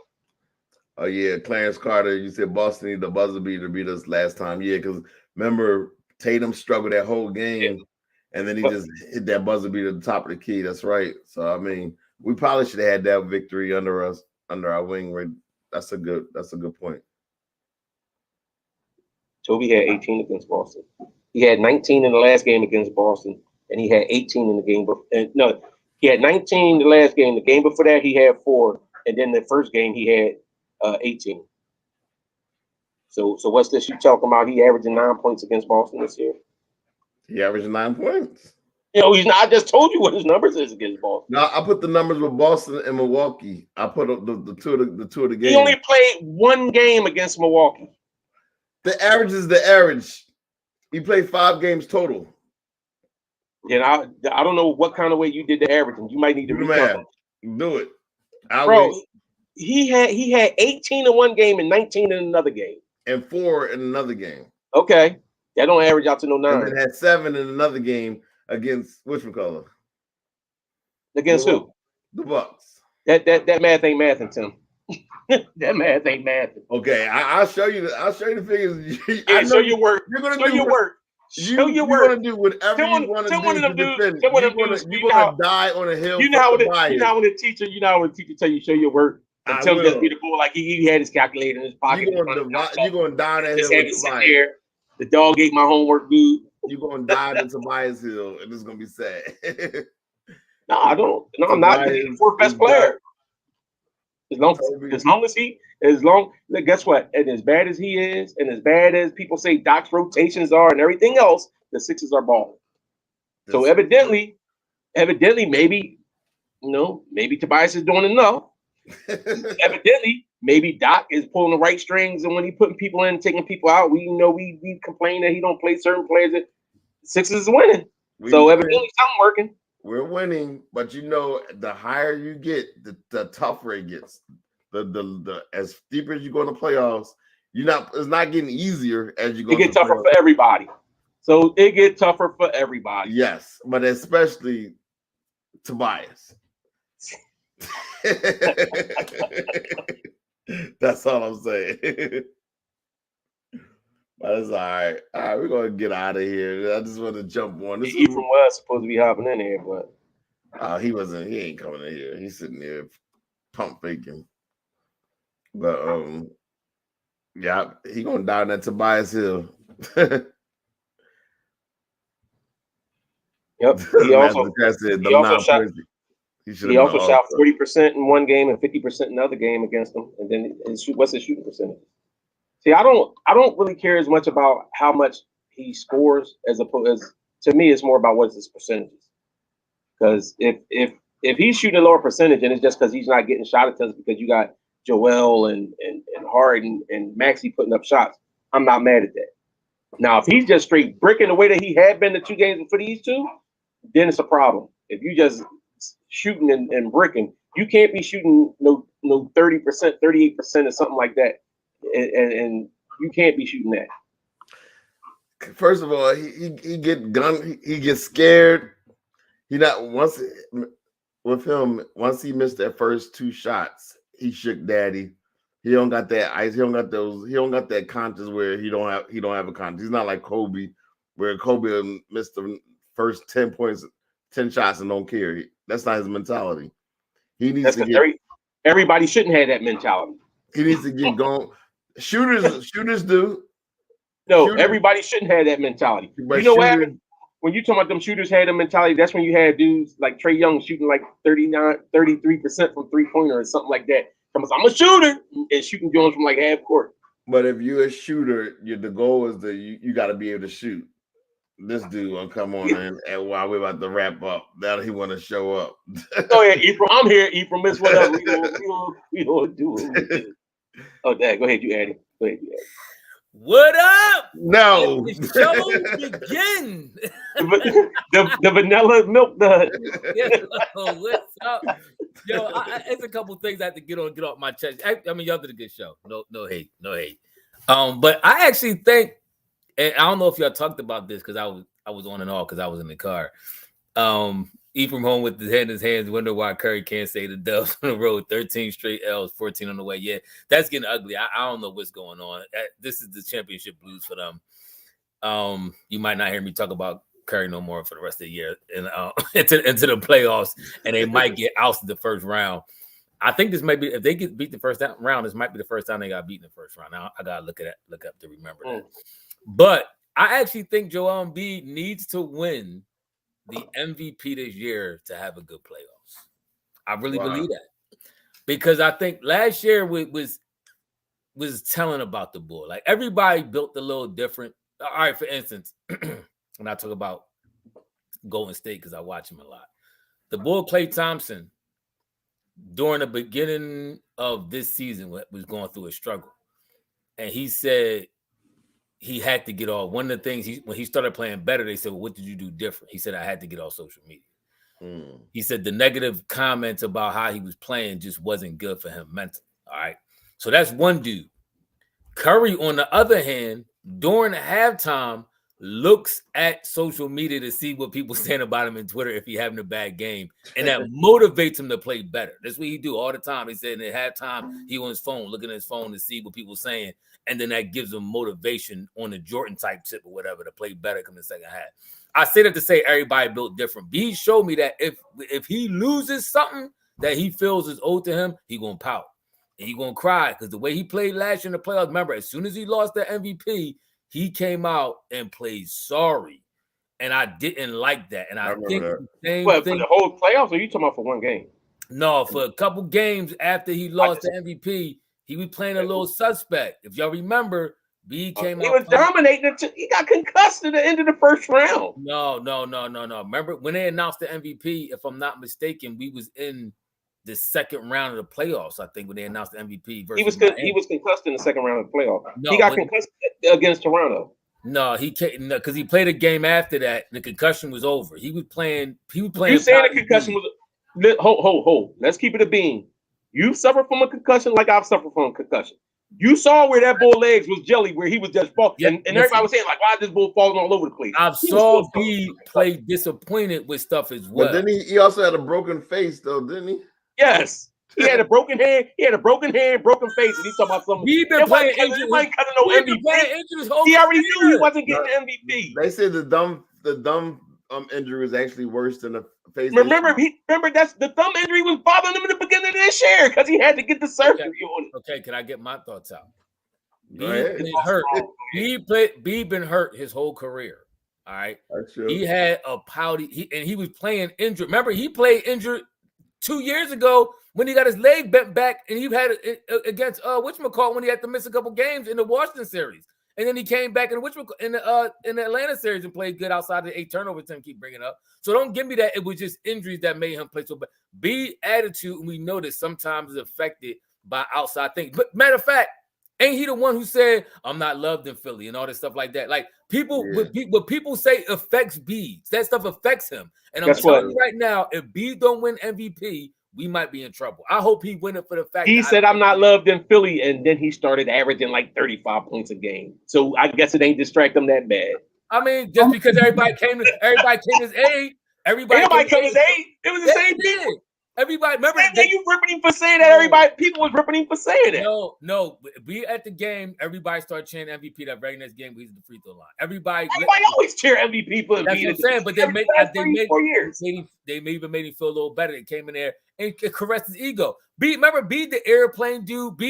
Oh yeah, Clarence Carter. You said Boston needed the buzzer beater to beat us last time. Yeah, because remember Tatum struggled that whole game, and then he just hit that buzzer beater at the top of the key. That's right. So I mean, we probably should have had that victory under our wing. Right? That's a good point. Toby had 18 against Boston. He had 19 in the last game against Boston, and he had 18 in the game. He had 19 the last game. The game before that, he had 4, and then the first game he had 18. So what's this you talking about? He averaging 9 points against Boston this year. He averaged 9 points. He's not. I just told you what his numbers is against Boston. No, I put the numbers with Boston and Milwaukee. I put up the two of the games. He only played 1 game against Milwaukee. The average is the average. He played 5 games total. And I don't know what kind of way you did the averaging. You might need to recount. Do it. Bro, he had 18 in one game and 19 in another game. And 4 in another game. Okay. That don't average out to no 9. And then had 7 in another game against whatchamacallit. Against who? The Bucks. That math ain't mathing, Tim. That math ain't mathing. Okay, I'll show you the figures. Yeah, show your work. You're gonna show do your work. Show your work. You're gonna do whatever you want to do to defend. You're gonna die on a hill. You know how when the teacher tell you show your work. And tell just be the boy like he had his calculator in his pocket. You're gonna die on that hill with Tobias. The dog ate my homework, dude. You're gonna die on Tobias Hill, and it's gonna be sad. No, I don't. No, I'm not. He's the fourth best player. As long as guess what? And as bad as he is, and as bad as people say Doc's rotations are, and everything else, the Sixers are balling. So evidently, maybe Tobias is doing enough. Evidently, maybe Doc is pulling the right strings, and when he putting people in, taking people out, we complain that he don't play certain players. That Sixers is winning. Evidently, something working. We're winning, but the higher you get, the tougher it gets. The as deeper as you go in the playoffs, it's not getting easier as you go. It gets tougher for everybody. So it gets tougher for everybody. Yes, but especially Tobias. That's all I'm saying. But it's all right. All right, we're gonna get out of here. I just want to jump on. Ephraim was supposed to be hopping in here, but he wasn't. He ain't coming in here. He's sitting there pump faking. But yeah, he gonna die on that Tobias Hill. Yep. He also shot 40% in one game and 50% in another game against them. And then what's his shooting percentage? See, I don't really care as much about how much he scores as opposed as to me, it's more about what's his percentages. Because if he's shooting a lower percentage and it's just because he's not getting shot attempts because you got Joel and Harden and Maxey putting up shots, I'm not mad at that. Now, if he's just straight bricking the way that he had been the 2 games for these two, then it's a problem. If you just shooting and bricking, you can't be shooting no 30%, 38% or something like that. And you can't be shooting that. First of all, he get gun. He gets scared. Once he missed that first 2 shots, he shook daddy. He don't got that ice. He don't got that conscience where he don't have a conscience. He's not like Kobe, where Kobe missed the first 10 points, 10 shots and don't care. That's not his mentality. He needs to get. Everybody shouldn't have that mentality. He needs to get going. Shooters do. No, everybody shouldn't have that mentality. You know what happened? When you talk about them shooters had a mentality, that's when you had dudes like Trae Young shooting like 33% from 3-pointer or something like that. I'm a shooter and shooting Jones from like half court. But if you're a shooter, the goal is you got to be able to shoot. This dude will come on and while we're about to wrap up, that he want to show up. Oh yeah, Ephraim, I'm here. Ephraim, it's whatever. We gonna do it. Oh, Dad, go ahead, you add it. Go ahead, you add it. What up? No. Let the show begin. the vanilla milk dud. What's up? Yo, it's a couple things I have to get off my chest. I mean, y'all did a good show. No hate. But I actually think, and I don't know if y'all talked about this because I was on and off because I was in the car. Ephraim home with his head in his hands, wonder why Curry can't say the Dubs on the road. 13 straight L's, 14 on the way. Yeah, that's getting ugly. I don't know what's going on. This is the championship blues for them. You might not hear me talk about Curry no more for the rest of the year and into the playoffs, and they might get ousted the first round. I think this might be, if they get beat the first round, this might be the first time they got beaten the first round. Now I gotta look up to remember that. But I actually think Joel Embiid needs to win the MVP this year to have a good playoffs. I really believe that, because I think last year was telling about the bull. Like everybody built a little different. All right, for instance, when I talk about Golden State, because I watch him a lot, the bull Klay Thompson during the beginning of this season was going through a struggle, and he said he had to get off. One of the things when he started playing better, they said, well, what did you do different? He said, I had to get off social media. He said the negative comments about how he was playing just wasn't good for him mentally. All right. So that's one dude. Curry, on the other hand, during halftime looks at social media to see what people saying about him in Twitter if he having a bad game, and that motivates him to play better. That's what he do all the time. He said at halftime he on his phone, looking at his phone to see what people saying, and then that gives him motivation on the Jordan type tip or whatever to play better come the second half. I say that to say everybody built different. B showed me that if he loses something that he feels is owed to him, he gonna pout and he gonna cry because the way he played last year in the playoffs. Remember, as soon as he lost the MVP. He came out and played sorry, and I didn't like that. And I think the same thing. For the whole playoffs, or you talking about for one game? No, for a couple games after he lost the MVP, he was playing a little suspect. If y'all remember, B came out. He was dominating. He got concussed at the end of the first round. No. Remember when they announced the MVP? If I'm not mistaken, we was in the second round of the playoffs. I think when they announced the MVP. He was concussed in the second round of the playoffs. No, he got concussed against Toronto. No, he can't because he played a game after that. The concussion was over. He was playing. You saying the concussion was? Hold. Let's keep it a bean. You suffered from a concussion like I've suffered from a concussion. You saw where that bull legs was jelly, where he was just falling, and everybody was saying like, "Why is this bull falling all over the place?" I saw B play disappointed with stuff as well. But then he also had a broken face, though, didn't he? Yes. He had a broken hand. He had a broken hand, broken face, and he's talking about something. He been playing injured. He already knew he wasn't getting the MVP. They said the dumb injury was actually worse than the face. Remember that's the thumb injury was bothering him in the beginning of this year because he had to get the surgery on it. Okay, can I get my thoughts out? B been hurt. B been hurt his whole career. All right. He had a pouty. He was playing injured. Remember, he played injured 2 years ago when he got his leg bent back and he had it against whatchamacallit when he had to miss a couple games in the Washington series. And then he came back in the Atlanta series and played good outside the 8 turnovers Tim keep bringing up. So don't give me that it was just injuries that made him play so bad. B attitude, and we know that sometimes is affected by outside things. But matter of fact, ain't he the one who said, I'm not loved in Philly and all this stuff like that? Like what people say affects B. That stuff affects him. And I'm telling you right now, if B don't win MVP, we might be in trouble. I hope he win it for the fact he said I'm not loved in Philly, and then he started averaging like 35 points a game. So I guess it ain't distract him that bad. I mean, just because everybody came his aid, everybody came his aid. It was the same thing. Everybody, remember that you ripping him for saying that. People was ripping him for saying it. No. We at the game, everybody started cheering MVP that very next game. We used the free throw line. Everybody always cheer MVP for. That's what I'm saying. But they even made him feel a little better. They came in there and caressed his ego. Remember, the airplane dude.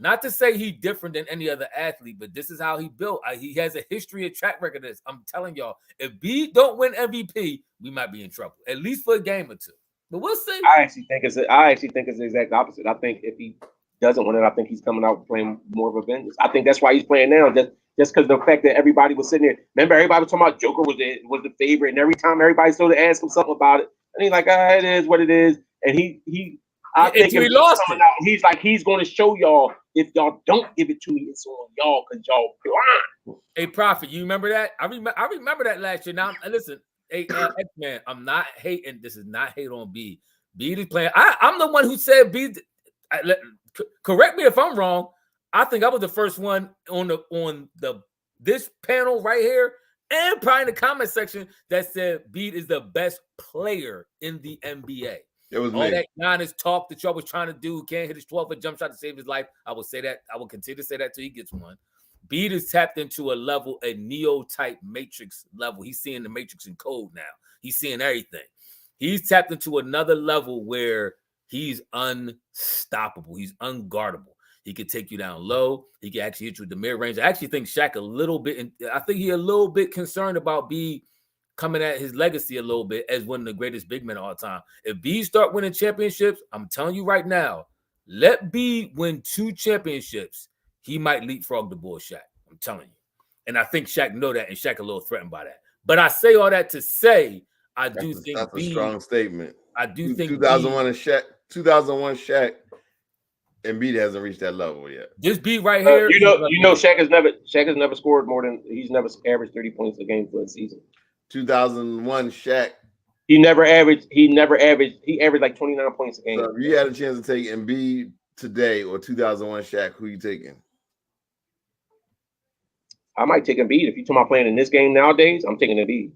Not to say he's different than any other athlete, but this is how he built. He has a history, a track record of this. I'm telling y'all, if B don't win MVP, we might be in trouble, at least for a game or two. But we'll see. I actually think it's the exact opposite. I think if he doesn't win it, I think he's coming out playing more of a vengeance. I think that's why he's playing now, just because the fact that everybody was sitting there. Remember, everybody was talking about Joker was the favorite, and every time everybody started to ask him something about it, and he's like, it is what it is, and I think he lost it. He's like, he's going to show y'all if y'all don't give it to me, it's on y'all because y'all blind. Hey, Prophet, you remember that? I remember that last year. Now, listen, hey, X-Man, I'm not hating. This is not hate on B. B is playing. I'm the one who said B. Correct me if I'm wrong. I think I was the first one on this panel right here and probably in the comment section that said B is the best player in the NBA. It was all me. that Giannis talk that y'all was trying to do, can't hit his 12-foot jump shot to save his life. I will say that. I will continue to say that till he gets one. Bede is tapped into a level, a Neo-type Matrix level. He's seeing the Matrix in code now. He's seeing everything. He's tapped into another level where he's unstoppable. He's unguardable. He could take you down low. He can actually hit you with the mid-range. I actually think Shaq a little bit, and I think he's a little bit concerned about Bede coming at his legacy a little bit as one of the greatest big men of all time. If B start winning championships, I'm telling you right now, let B win 2 championships, he might leapfrog the bull Shaq. I'm telling you. And I think Shaq know that, and Shaq a little threatened by that. But I say all that to say, that's a strong statement. I do think 2001 Shaq, and B hasn't reached that level yet. This B right here. Shaq has never scored more than he's never averaged 30 points a game for a season. 2001 Shaq. He averaged like 29 points a game. So if you had a chance to take Embiid today or 2001 Shaq, who you taking? I might take Embiid. If you talk about playing in this game nowadays, I'm taking Embiid.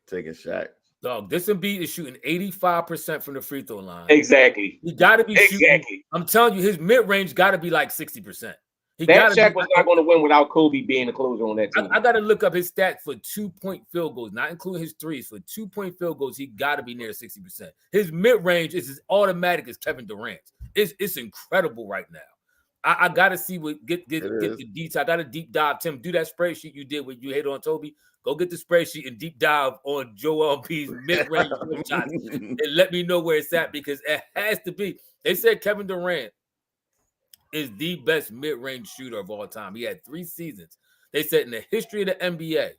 Taking Shaq. Dog, this Embiid is shooting 85% from the free throw line. Exactly. He got to be shooting. I'm telling you, his mid range got to be like 60%. That Shaq was not going to win without Kobe being the closer on that team. I got to look up his stat for 2-point field goals, not including his threes. For 2-point field goals, he got to be near 60%. His mid range is as automatic as Kevin Durant's. It's incredible right now. I got to see what get the detail. I got to deep dive. Tim, do that spreadsheet you did when you hate on Toby. Go get the spreadsheet and deep dive on Joel Embiid's mid-range shots and let me know where it's at, because it has to be. They said Kevin Durant is the best mid-range shooter of all time. He had 3 seasons. They said in the history of the NBA,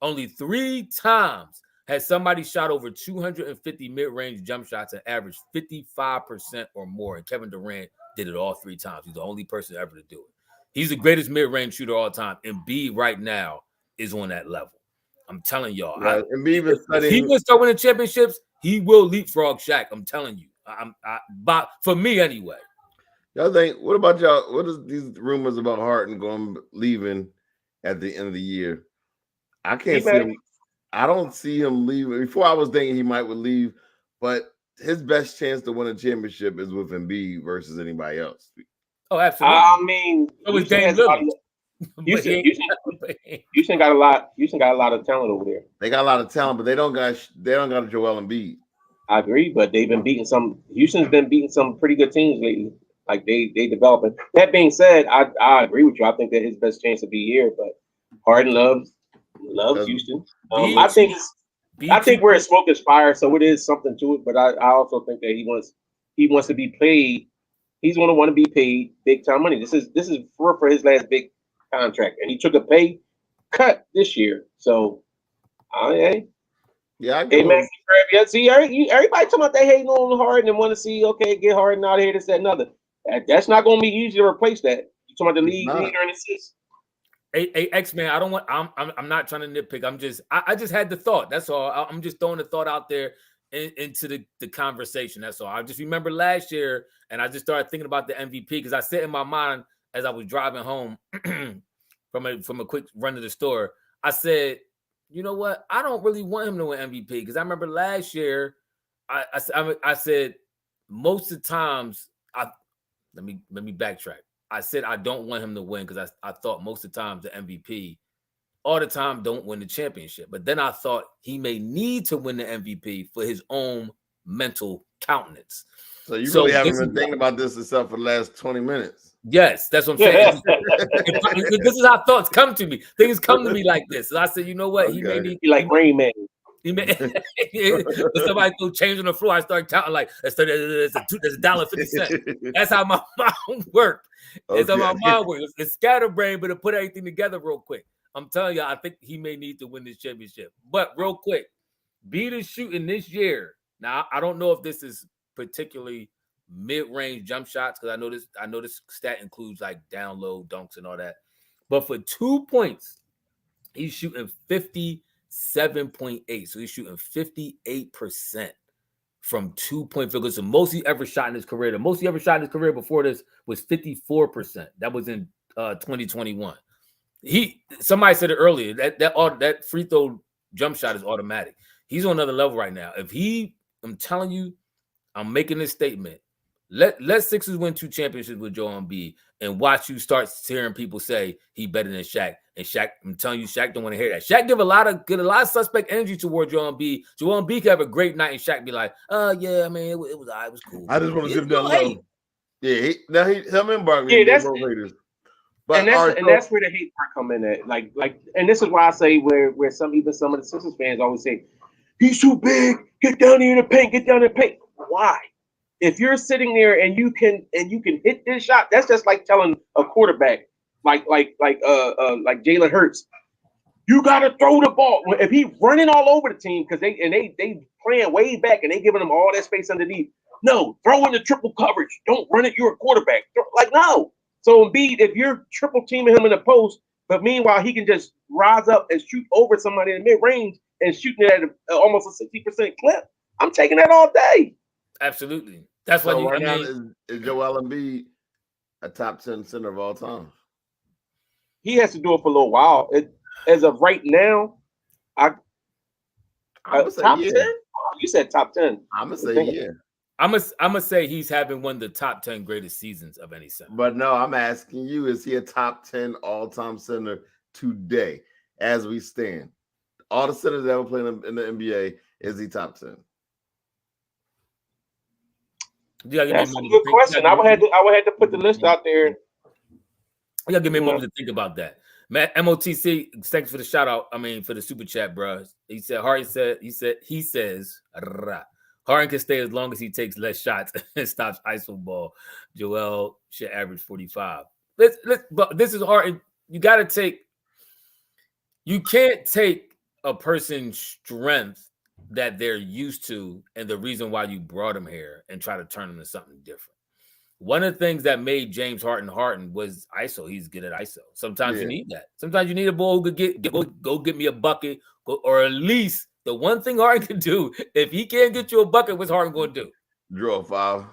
only 3 times has somebody shot over 250 mid-range jump shots and averaged 55% or more. And Kevin Durant did it all 3 times. He's the only person ever to do it. He's the greatest mid-range shooter of all time. Embiid right now is on that level. I'm telling y'all. Right. If he will start winning championships, he will leapfrog Shaq. I'm telling you. But for me anyway. Y'all think? What about y'all? What is these rumors about Harden leaving at the end of the year? I can't see him. I don't see him leaving. Before I was thinking he would leave, but his best chance to win a championship is with Embiid versus anybody else. Oh, absolutely. I mean, Houston got a lot. Houston got a lot of talent over there. They got a lot of talent, but they don't got a Joel Embiid. I agree, but they've been beating some. Houston's been beating some pretty good teams lately. Like they developing. That being said, I agree with you. I think that his best chance to be here, but Harden loves Houston. I think where smoke is fire, so it is something to it. But I also think that he wants to be paid. He's going to want to be paid big time money. This is for his last big contract, and he took a pay cut this year. So, hey, man. See, everybody talking about they hating on Harden and want to see, okay, get Harden out of here, this, that, another. That's not going to be easy to replace that. You talking about the league leader and assist? Hey, X-Man, I'm not trying to nitpick. I just had the thought. That's all. I'm just throwing the thought out there into the conversation. That's all. I just remember last year, and I just started thinking about the MVP because I said in my mind as I was driving home from a quick run to the store, I said, you know what? I don't really want him to win MVP because I remember last year, I said most of the times, let me backtrack. I said I don't want him to win because I thought most of the times the MVP all the time don't win the championship. But then I thought he may need to win the MVP for his own mental countenance. So you really haven't been thinking about this except for the last 20 minutes. Yes, that's what I'm saying. This is how thoughts come to me. Things come to me like this. So I said, you know what? Okay. He may need like Rain Man. Somebody threw change on the floor. I started counting like there's $1.50. That's how my mind works. It's how my mind works. It's scatterbrain, but it put everything together real quick. I'm telling you, I think he may need to win this championship. But real quick, Embiid is shooting this year. Now, I don't know if this is particularly mid-range jump shots because I know this stat includes like down low dunks and all that. But for 2 points, he's shooting 57.8. So he's shooting 58% from 2-point field goals. The most he ever shot in his career. The most he ever shot in his career before this was 54%. That was in 2021. Somebody said it earlier that free throw jump shot is automatic. He's on another level right now. I'm telling you, I'm making this statement. Let Sixers win 2 championships with Joel Embiid and watch you start hearing people say he better than Shaq. And Shaq, I'm telling you, Shaq don't want to hear that. Shaq give a lot of suspect energy toward Joel Embiid. Joel Embiid could have a great night and Shaq be like, yeah, I mean, it was cool. I just want to give them love. Yeah, him and Barkley, that's both haters. But that's where the hate part come in at. Like, and this is why I say where some of the Sixers fans always say, he's too big. Get down here in the paint. Get down in the paint. Why? If you're sitting there and you can hit this shot, that's just like telling a quarterback, like Jalen Hurts, you gotta throw the ball. If he's running all over the team because they playing way back and they giving him all that space underneath. No, throw in the triple coverage. Don't run it. You're a quarterback. No. So Embiid, if you're triple teaming him in the post, but meanwhile he can just rise up and shoot over somebody in the mid range and shooting it at almost a 60% clip, I'm taking that all day. Absolutely. That's so why now is Joel Embiid a top 10 center of all time? he has to do it for a little while. As of right now, I'm gonna say top yeah. 10. Oh, you said top 10. I'm gonna say yeah. I'm gonna say he's having one of the top 10 greatest seasons of any center. But no, I'm asking you: is he a top 10 all-time center today, as we stand? All the centers that ever played in the NBA, is he top 10? That's a good question. I would have to put the list out there. You gotta give me a moment to think about that. Matt MOTC, thanks for the shout out. I mean, for the super chat, bro. He said Harden says Harden can stay as long as he takes less shots and stops ISO ball. Joel should average 45. But this is hard. You can't take a person's strength that they're used to and the reason why you brought him here and try to turn him into something different. One of the things that made James Harden was ISO. He's good at ISO. Sometimes you need that. Sometimes you need a boy who could go get me a bucket, or at least the one thing Harden can do. If he can't get you a bucket, what's Harden going to do? Draw a foul.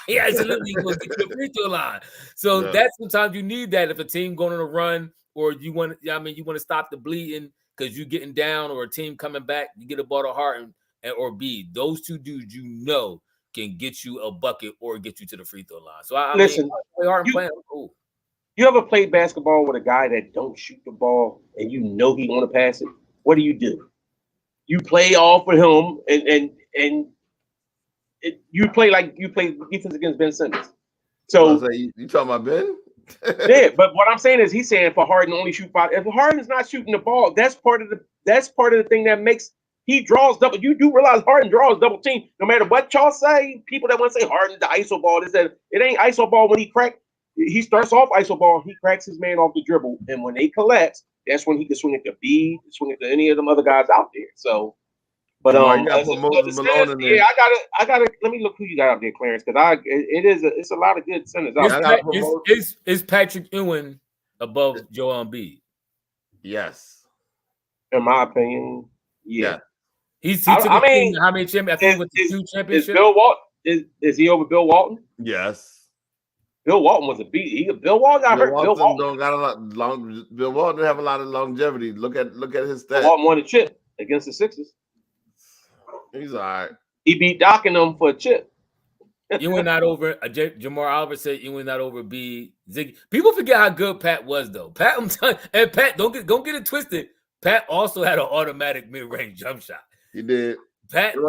Yeah, absolutely. He's going to get you a free throw line. So that's sometimes you need that if a team going on a run, or you want to stop the bleeding because you're getting down, or a team coming back, you get a ball to Harden or B. Those two dudes, can get you a bucket or get you to the free throw line. So listen, you ever played basketball with a guy that don't shoot the ball and you know he want to pass it? What do? You play off of him and you play like you play defense against Ben Simmons. So you talking about Ben? Yeah, but what I'm saying is he's saying for Harden to only shoot 5. If Harden is not shooting the ball, that's part of the thing that makes. He draws double. You do realize Harden draws double team. No matter what y'all say, people that want to say Harden the ISO ball, they said it ain't ISO ball when he crack. He starts off ISO ball. He cracks his man off the dribble, and when they collapse, that's when he can swing it to B, swing it to any of them other guys out there. So, but I gotta. Let me look who you got out there, Clarence, because it's a lot of good centers out there. Is Patrick Ewing above Joel Embiid? Yes, in my opinion, yeah. He took how many championships? I think he went to 2 championships. Is Bill Walton? Is he over Bill Walton? Yes. Bill Walton was a beat. Bill Walton got hurt. Bill Walton don't got a lot long. Bill Walton have a lot of longevity. Look at his stats. Bill Walton won a chip against the Sixers. He's all right. He beat Doc and them for a chip. You were not over. Jamar Oliver said you were not over B. Ziggy. People forget how good Pat was, though. Pat, I'm telling you, and Pat, don't get it twisted. Pat also had an automatic mid-range jump shot. He did. Pat, I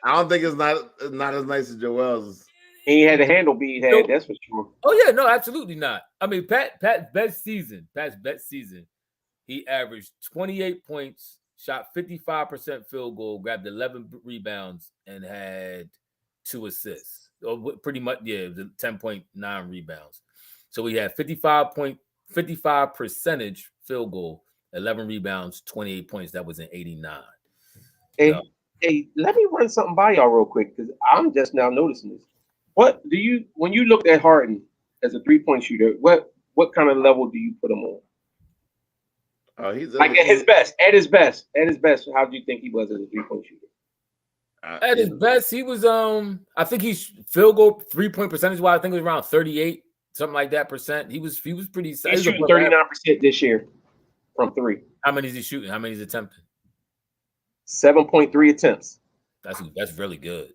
don't think it's not as nice as Joel's. He had a handle beat had, that's for sure. Oh yeah, no, absolutely not. I mean, Pat's best season, he averaged 28 points, shot 55% field goal, grabbed 11 rebounds, and had 2 assists. Or pretty much, yeah, 10.9 rebounds. So he had 55 percentage field goal, 11 rebounds, 28 points. That was in 89. Hey, let me run something by y'all real quick because I'm just now noticing this. What do you, when you looked at Harden as a 3-point shooter, what kind of level do you put him on? He's like at his best. At his best, how do you think he was as a 3-point shooter? At his best, he was I think he's field goal 3-point percentage wise. I think it was around 38, something like that percent. He was pretty. He's shooting 39% this year from 3. How many is he shooting? How many is he attempting? 7.3 attempts. That's really good.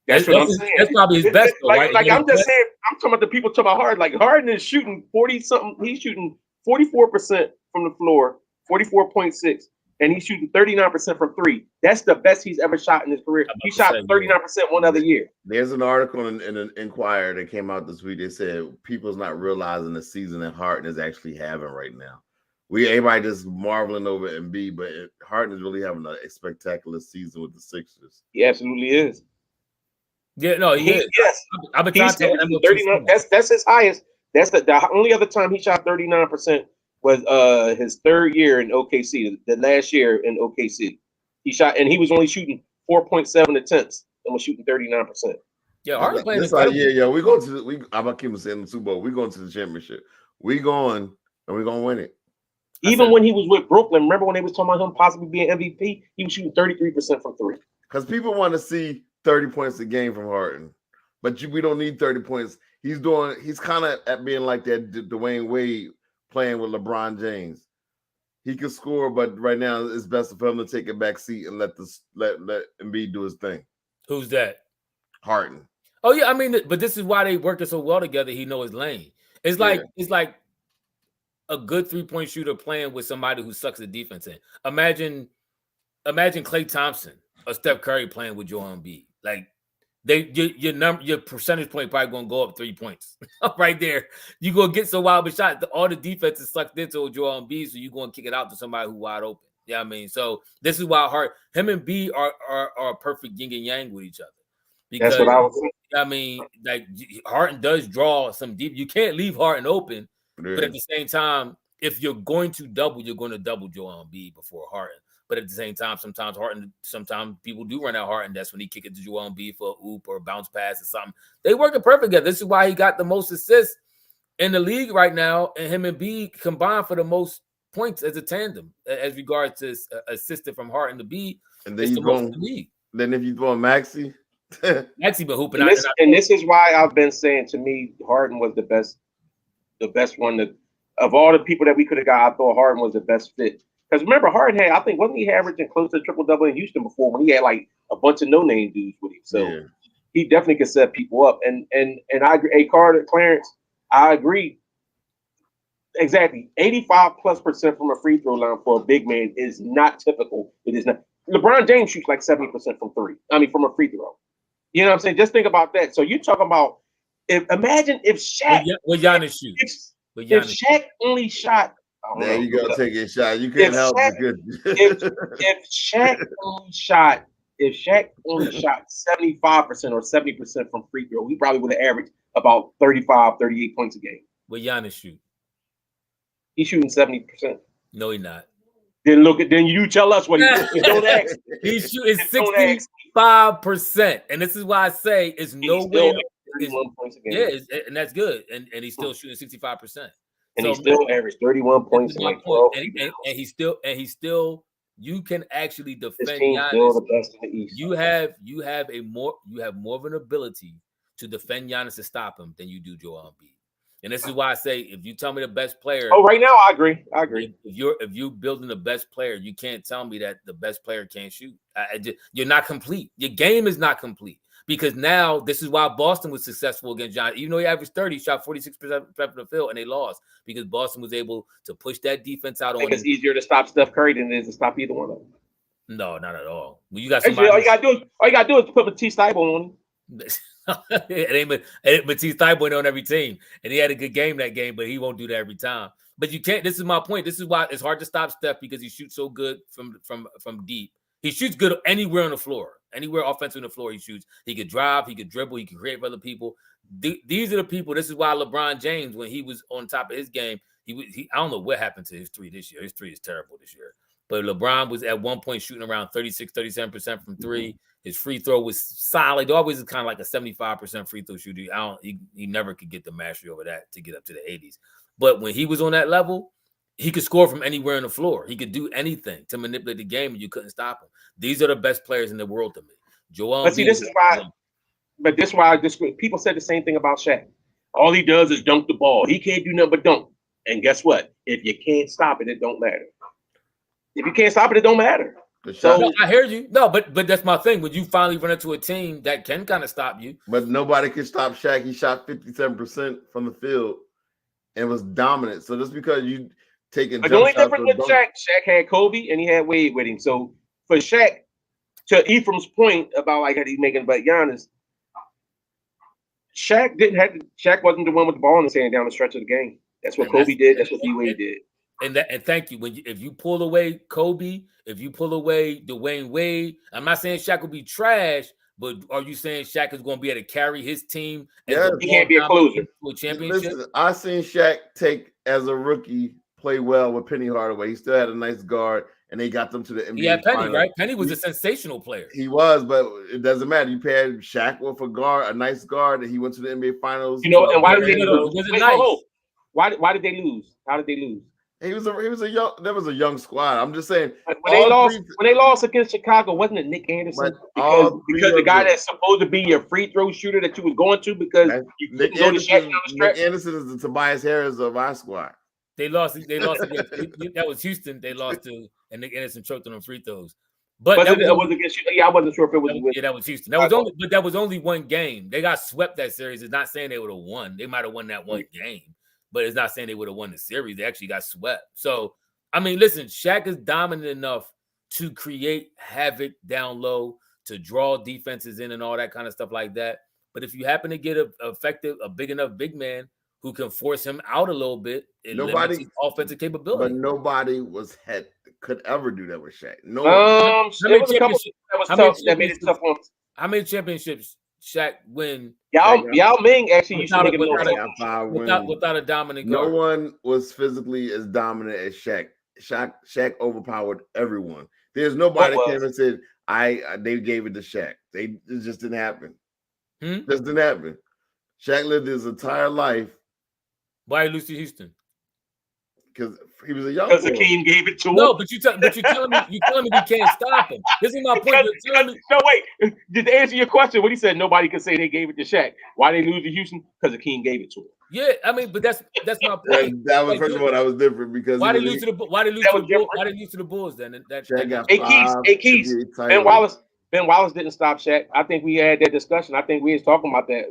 That's what I'm saying. That's probably his best. Though, right? Like I'm just saying, I'm talking about the people talking about Harden. Like Harden is shooting 40-something. He's shooting 44% from the floor, 44.6, and he's shooting 39% from 3. That's the best he's ever shot in his career. He shot 39% one other year. There's an article in an Inquirer that came out this week. They said people's not realizing the season that Harden is actually having right now. Everybody just marveling over Embiid, but Harden is really having a spectacular season with the Sixers. He absolutely is. Yeah, no, he is. Yes, I've been talking 39. That's his highest. That's the only other time he shot 39% was his 3rd year in OKC. The last year in OKC, he shot, and he was only shooting 4.7 attempts and was shooting 39%. Yeah, Harden playing this yeah. We going to I'm gonna keep him saying the Super Bowl. We going to the championship. We going and we're gonna win it. Even when he was with Brooklyn, remember when they was talking about him possibly being MVP? He was shooting 33% from 3. Because people want to see 30 points a game from Harden, but we don't need 30 points. He's kind of at being like that Dwayne Wade playing with LeBron James. He could score, but right now it's best for him to take a back seat and let Embiid do his thing. Who's that? Harden. Oh yeah, I mean, but this is why they working so well together. He knows his lane. It's like a good 3-point shooter playing with somebody who sucks at defense. In imagine Klay Thompson or Steph Curry playing with Joel Embiid. Like your percentage point probably gonna go up 3 points right there. You gonna get so wild of a shot. All the defense is sucked into Joel Embiid, so you gonna kick it out to somebody who's wide open. Yeah, I mean, so this is why him and B are a perfect yin and yang with each other. Because, that's what I was saying. I mean, like Harden does draw some deep. You can't leave Harden open, but at the same time, if you're going to double, you're going to double Joel Embiid before Harden. But at the same time, sometimes people do run out Harden. That's when he kick it to Joel Embiid for a oop or a bounce pass or something. They working perfect together. This is why he got the most assists in the league right now, and him and B combined for the most points as a tandem as regards to assisted from Harden to B. And then if you throw Maxey. Maxey been hooping. And this is why I've been saying, to me, Harden was the best one of all the people that we could have got. I thought Harden was the best fit. Because remember, Harden had, I think, wasn't he averaging close to triple-double in Houston before when he had like a bunch of no-name dudes with him? So he definitely could set people up. And I agree. Hey, Clarence, I agree. Exactly. 85+% from a free throw line for a big man is not typical. It is not. LeBron James shoots like 70% from three. I mean, from a free throw. You know what I'm saying? Just think about that. So you're talking about imagine if Shaq with Giannis shoots. If Shaq only shot. There you go, take a shot. You can't help it. If Shaq only shot 75% or 70% from free throw, he probably would have averaged about 35, 38 points a game. With Giannis shoot. He's shooting 70%. No, he's not. Then you tell us what he's doing. Don't ask. He's shooting 65%. And this is why I say it's no way. And that's good. And he's still shooting 65%. And he still averaged 31 points in like 12. And he's still you can actually defend Giannis. Still the best in the East. You have more of an ability to defend Giannis to stop him than you do Joel Embiid. And this is why I say, if you tell me the best player. Oh, right now I agree. If you're building the best player, you can't tell me that the best player can't shoot. You're not complete. Your game is not complete. Because now this is why Boston was successful against John. Even though he averaged 30, he shot 46% from the field, and they lost because Boston was able to push that defense out on him. It's easier to stop Steph Curry than it is to stop either one of them. No, not at all. Well, you got somebody. All you gotta do is put Matisse Thybulle on him. Matisse Thybulle on every team, and he had a good game that game, but he won't do that every time. But you can't. This is my point. This is why it's hard to stop Steph because he shoots so good from deep. He shoots good anywhere on the floor. Anywhere offensive on the floor, he shoots. He could drive, he could dribble, he could create for other people. These are the people. This is why LeBron James, when he was on top of his game, he I don't know what happened to his three this year. His three is terrible this year. But LeBron was at one point shooting around 36, 37% from three. Mm-hmm. His free throw was solid. Always kind of like a 75% free throw shooter. He never could get the mastery over that to get up to the 80s. But when he was on that level, he could score from anywhere on the floor. He could do anything to manipulate the game, and you couldn't stop him. These are the best players in the world to me. Joel. But see, this is why people said the same thing about Shaq. All he does is dunk the ball. He can't do nothing but dunk. And guess what? If you can't stop it, it don't matter. If you can't stop it, it don't matter. So no, I hear you. No, but that's my thing. When you finally run into a team that can kind of stop you. But nobody can stop Shaq. He shot 57% from the field and was dominant. So just because you taking the only difference with Shaq had Kobe and he had Wade with him. So for Shaq, to Ephraim's point about like how he's making about Giannis, Shaq wasn't the one with the ball in his hand down the stretch of the game. That's what Kobe did. That's what D-Wade did. And thank you. If you pull away Kobe, if you pull away Dwayne Wade, I'm not saying Shaq will be trash, but are you saying Shaq is going to be able to carry his team? Yeah, he can't be a closer to a championship. Listen, I seen Shaq take as a rookie play well with Penny Hardaway. He still had a nice guard, and they got them to the NBA. Yeah, Penny, final. Right? Penny was a sensational player. He was, but it doesn't matter. You paired Shaq with a nice guard, and he went to the NBA Finals. You know, and why did they lose? Why did they lose? How did they lose? He was a young squad. I'm just saying when they lost against Chicago, wasn't it Nick Anderson? Because the guy that's supposed to be your free throw shooter that you was going to because Nick Anderson is the Tobias Harris of our squad. They lost against that was Houston. They lost to, and Nick Anderson choked on them free throws. But was it against you? Yeah, I wasn't sure if it was. That was Houston. That was only one game. They got swept that series. It's not saying they would have won. They might have won that one game, but it's not saying they would have won the series. They actually got swept. So I mean, listen, Shaq is dominant enough to create havoc down low, to draw defenses in and all that kind of stuff like that. But if you happen to get a big enough big man who can force him out a little bit, it limits his offensive capability. But nobody could ever do that with Shaq. No one. There was a couple that was tough. That made it tough on. How many championships Shaq win? Yao Ming actually used to make it without a dominant guard. No one was physically as dominant as Shaq. Shaq overpowered everyone. There's nobody that came and said, they gave it to Shaq. It just didn't happen. Just didn't happen. Shaq lived his entire life. Why did he lose to Houston? Because he was a young boy. Because Hakeem gave it to him. No, but you're telling me we can't stop him. This is my point. No, wait. Did to answer your question, what he said, nobody could say they gave it to Shaq. Why they lose to Houston? Because Hakeem gave it to him. Yeah, I mean, but that's my point. That was first of all, that was different because why did they lose to the Bulls then? Shaq got Keith. Ben Wallace didn't stop Shaq. I think we had that discussion. I think we was talking about that.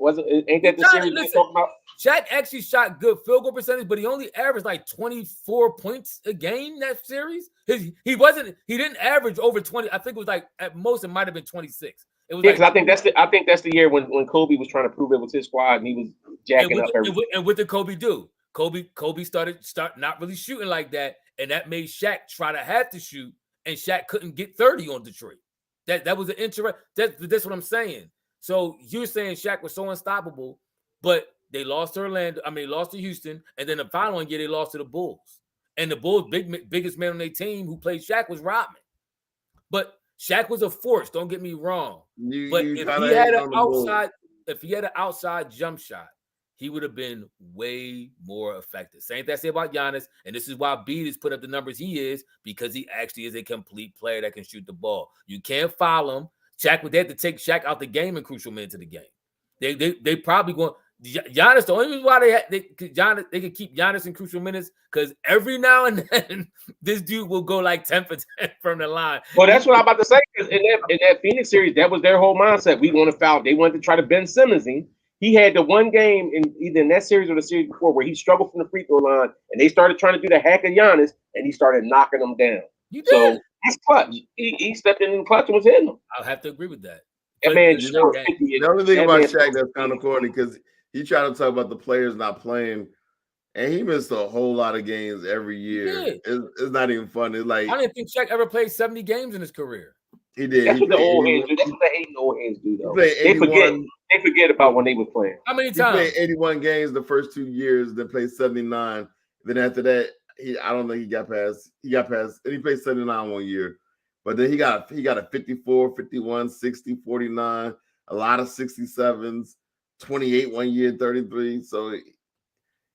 Ain't that the series we was talking about? Shaq actually shot good field goal percentage, but he only averaged like 24 points a game that series. He didn't average over 20. I think it was like at most it might have been 26. It was because I think that's the year when Kobe was trying to prove it with his squad and he was jacking up everything. And what did Kobe do? Kobe started not really shooting like that, and that made Shaq try to have to shoot, and Shaq couldn't get 30 on Detroit. That was an interest. That's what I'm saying. So you're saying Shaq was so unstoppable, but they lost to lost to Houston, and then the following year they lost to the Bulls. And the Bulls' biggest man on their team who played Shaq was Rodman. But Shaq was a force. Don't get me wrong. But if he had an outside jump shot, he would have been way more effective. Same thing I say about Giannis, and this is why Embiid has put up the numbers he is, because he actually is a complete player that can shoot the ball. You can't foul him. They had to take Shaq out the game in crucial minutes of the game. They probably going Giannis. The only reason why they could keep Giannis in crucial minutes because every now and then this dude will go like 10 for 10 from the line. Well, that's what I'm about to say. In that Phoenix series, that was their whole mindset. We want to foul. They wanted to try to Ben Simmons in. He had the one game either in that series or the series before where he struggled from the free throw line, and they started trying to do the hack of Giannis, and he started knocking them down. So that's clutch. He stepped in the clutch and was hitting them. I'll have to agree with that. That man scored 50. The only thing about Shaq that's kind of corny because he tried to talk about the players not playing, and he missed a whole lot of games every year. It's not even fun. It's like I didn't think Shaq ever played 70 games in his career. He did. That's what the old heads do. That's what the hating old heads do, though. They forget about when they were playing. How many times? He played 81 games the first 2 years, then played 79. Then after that, I don't think he got past, and he played 79 1 year. But then he got a 54, 51, 60, 49, a lot of 67s, 28 1 year, 33. So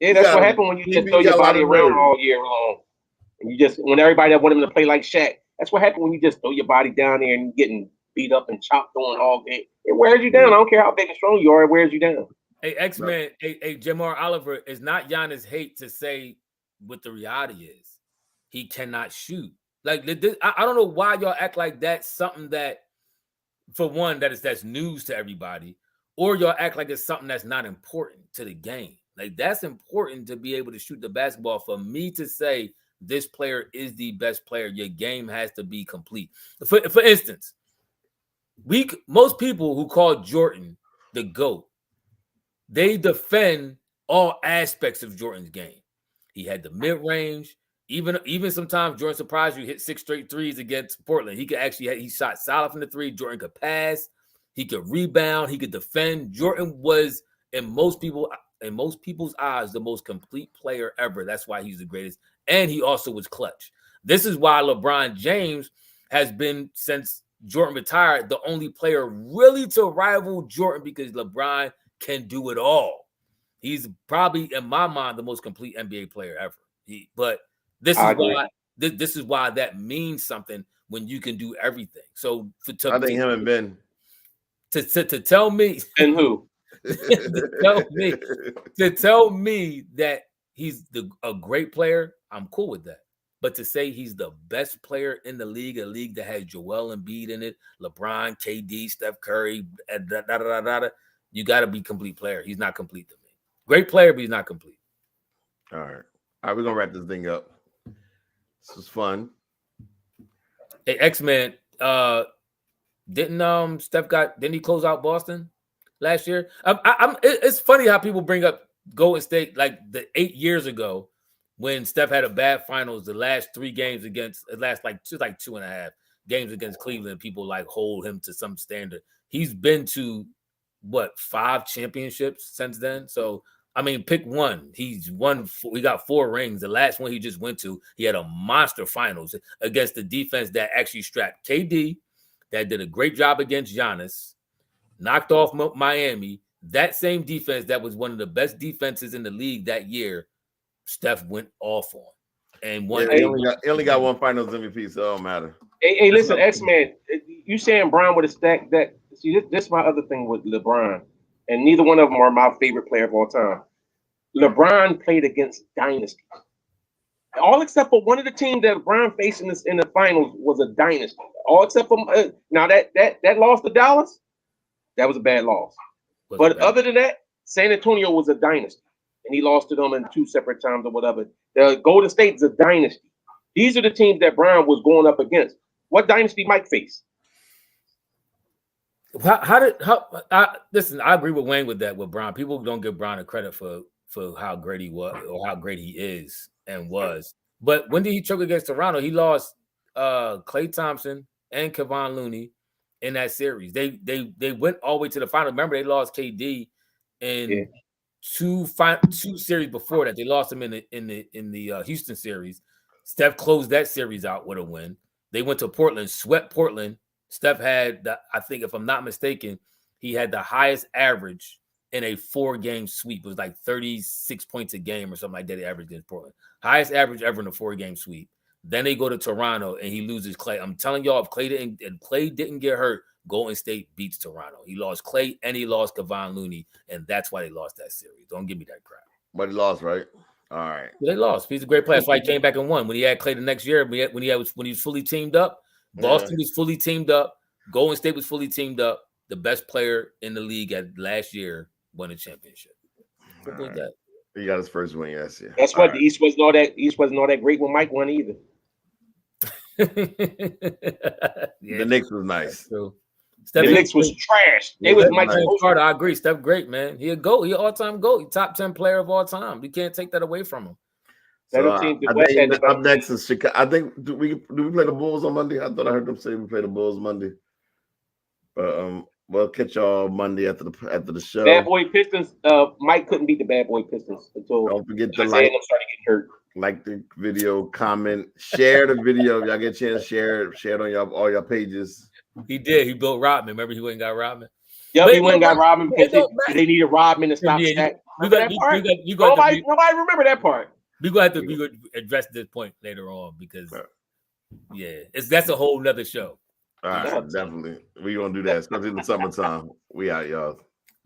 that's what happened when you just throw your body around all year long. And you just when everybody that wanted him to play like Shaq. That's what happened when you just throw your body down there and getting beat up and chopped on all game. It wears you down. I don't care how big and strong you are. It wears you down. Hey, X-Man, hey, Jamar Oliver, is not Giannis hate to say what the reality is. He cannot shoot. Like, I don't know why y'all act like that's something that, for one, that's news to everybody, or y'all act like it's something that's not important to the game. Like, that's important to be able to shoot the basketball. For me to say this player is the best player, your game has to be complete. For instance, most people who call Jordan the GOAT, they defend all aspects of Jordan's game. He had the mid-range. Even sometimes Jordan surprised you, hit 6 straight threes against Portland. He shot solid from the three. Jordan could pass. He could rebound. He could defend. Jordan was, in most people's eyes, the most complete player ever. That's why he's the greatest. And he also was clutch. This is why LeBron James has been, since Jordan retired, the only player really to rival Jordan because LeBron can do it all. He's probably, in my mind, the most complete NBA player ever. But this is why that means something when you can do everything. So I think him and Ben. To tell me and who to tell me that he's a great player, I'm cool with that. But to say he's the best player in the league, a league that has Joel Embiid in it, LeBron, KD, Steph Curry, you got to be complete player. He's not complete to me. Great player, but he's not complete. All right, we're going to wrap this thing up. This was fun. Hey, X-Men, didn't he close out Boston last year? It's funny how people bring up Golden State like the 8 years ago when Steph had a bad finals. The last 2.5 games against Cleveland, people like hold him to some standard. He's been to 5 championships since then. So I mean, pick one. He got 4 rings. The last one he just went to, he had a monster finals against the defense that actually strapped KD, that did a great job against Giannis, knocked off Miami. That same defense that was one of the best defenses in the league that year, Steph went off on. And he only got 1 finals MVP, so it don't matter. Hey, listen, X-Man, you saying Brown would have stacked that. See, this is my other thing with LeBron, and neither one of them are my favorite player of all time. LeBron played against dynasty. All except for one of the teams that LeBron faced in the finals was a dynasty. All except for now that loss to Dallas, that was a bad loss. But other than that, San Antonio was a dynasty, and he lost to them in 2 separate times or whatever. The Golden State's a dynasty. These are the teams that Brown was going up against. What dynasty Mike face? Listen, I agree with Wayne with that with Brown. People don't give Brown a credit for how great he was or how great he is and was. But when did he choke against Toronto? He lost Klay Thompson and Kevon Looney in that series. They went all the way to the final. Remember, they lost KD in two series before that. They lost him in the Houston series. Steph closed that series out with a win. They went to Portland, swept Portland. Steph had, I think, if I'm not mistaken, he had the highest average in a 4-game sweep. It was like 36 points a game or something like that. They averaged against Portland. Highest average ever in a 4-game sweep. Then they go to Toronto and he loses Klay. I'm telling y'all, if Klay didn't get hurt, Golden State beats Toronto. He lost Klay and he lost Kevon Looney, and that's why they lost that series. Don't give me that crap. But he lost, right? All right. They lost. He's a great player. That's why he came back and won. When he had Klay the next year, when he was fully teamed up, Boston was fully teamed up. Golden State was fully teamed up. The best player in the league at last year won a championship. Simple as that. He got his first win, yes. Yeah. That's what the East wasn't all that great when Mike won either. The Knicks was nice. The Knicks was trash. They was Mike Carter. I agree. Steph, great man. He a GOAT. He all-time GOAT. He top 10 player of all time. You can't take that away from him. So, up next is Chicago. I think do we play the Bulls on Monday? I thought I heard them say we play the Bulls Monday. But we'll catch y'all Monday after the show. Bad Boy Pistons. Mike couldn't beat the Bad Boy Pistons until don't forget to started getting hurt. Like the video, comment, share the video. If y'all get a chance, share it on all your pages. He did. He built Rodman. Remember he went and got Rodman? Yep, he went and got Rodman because they needed Rodman to stop Shaq. Nobody remember that part. We're gonna have to address this point later on because that's a whole nother show. All right, definitely. We're gonna do that, especially in the summertime. We out, y'all.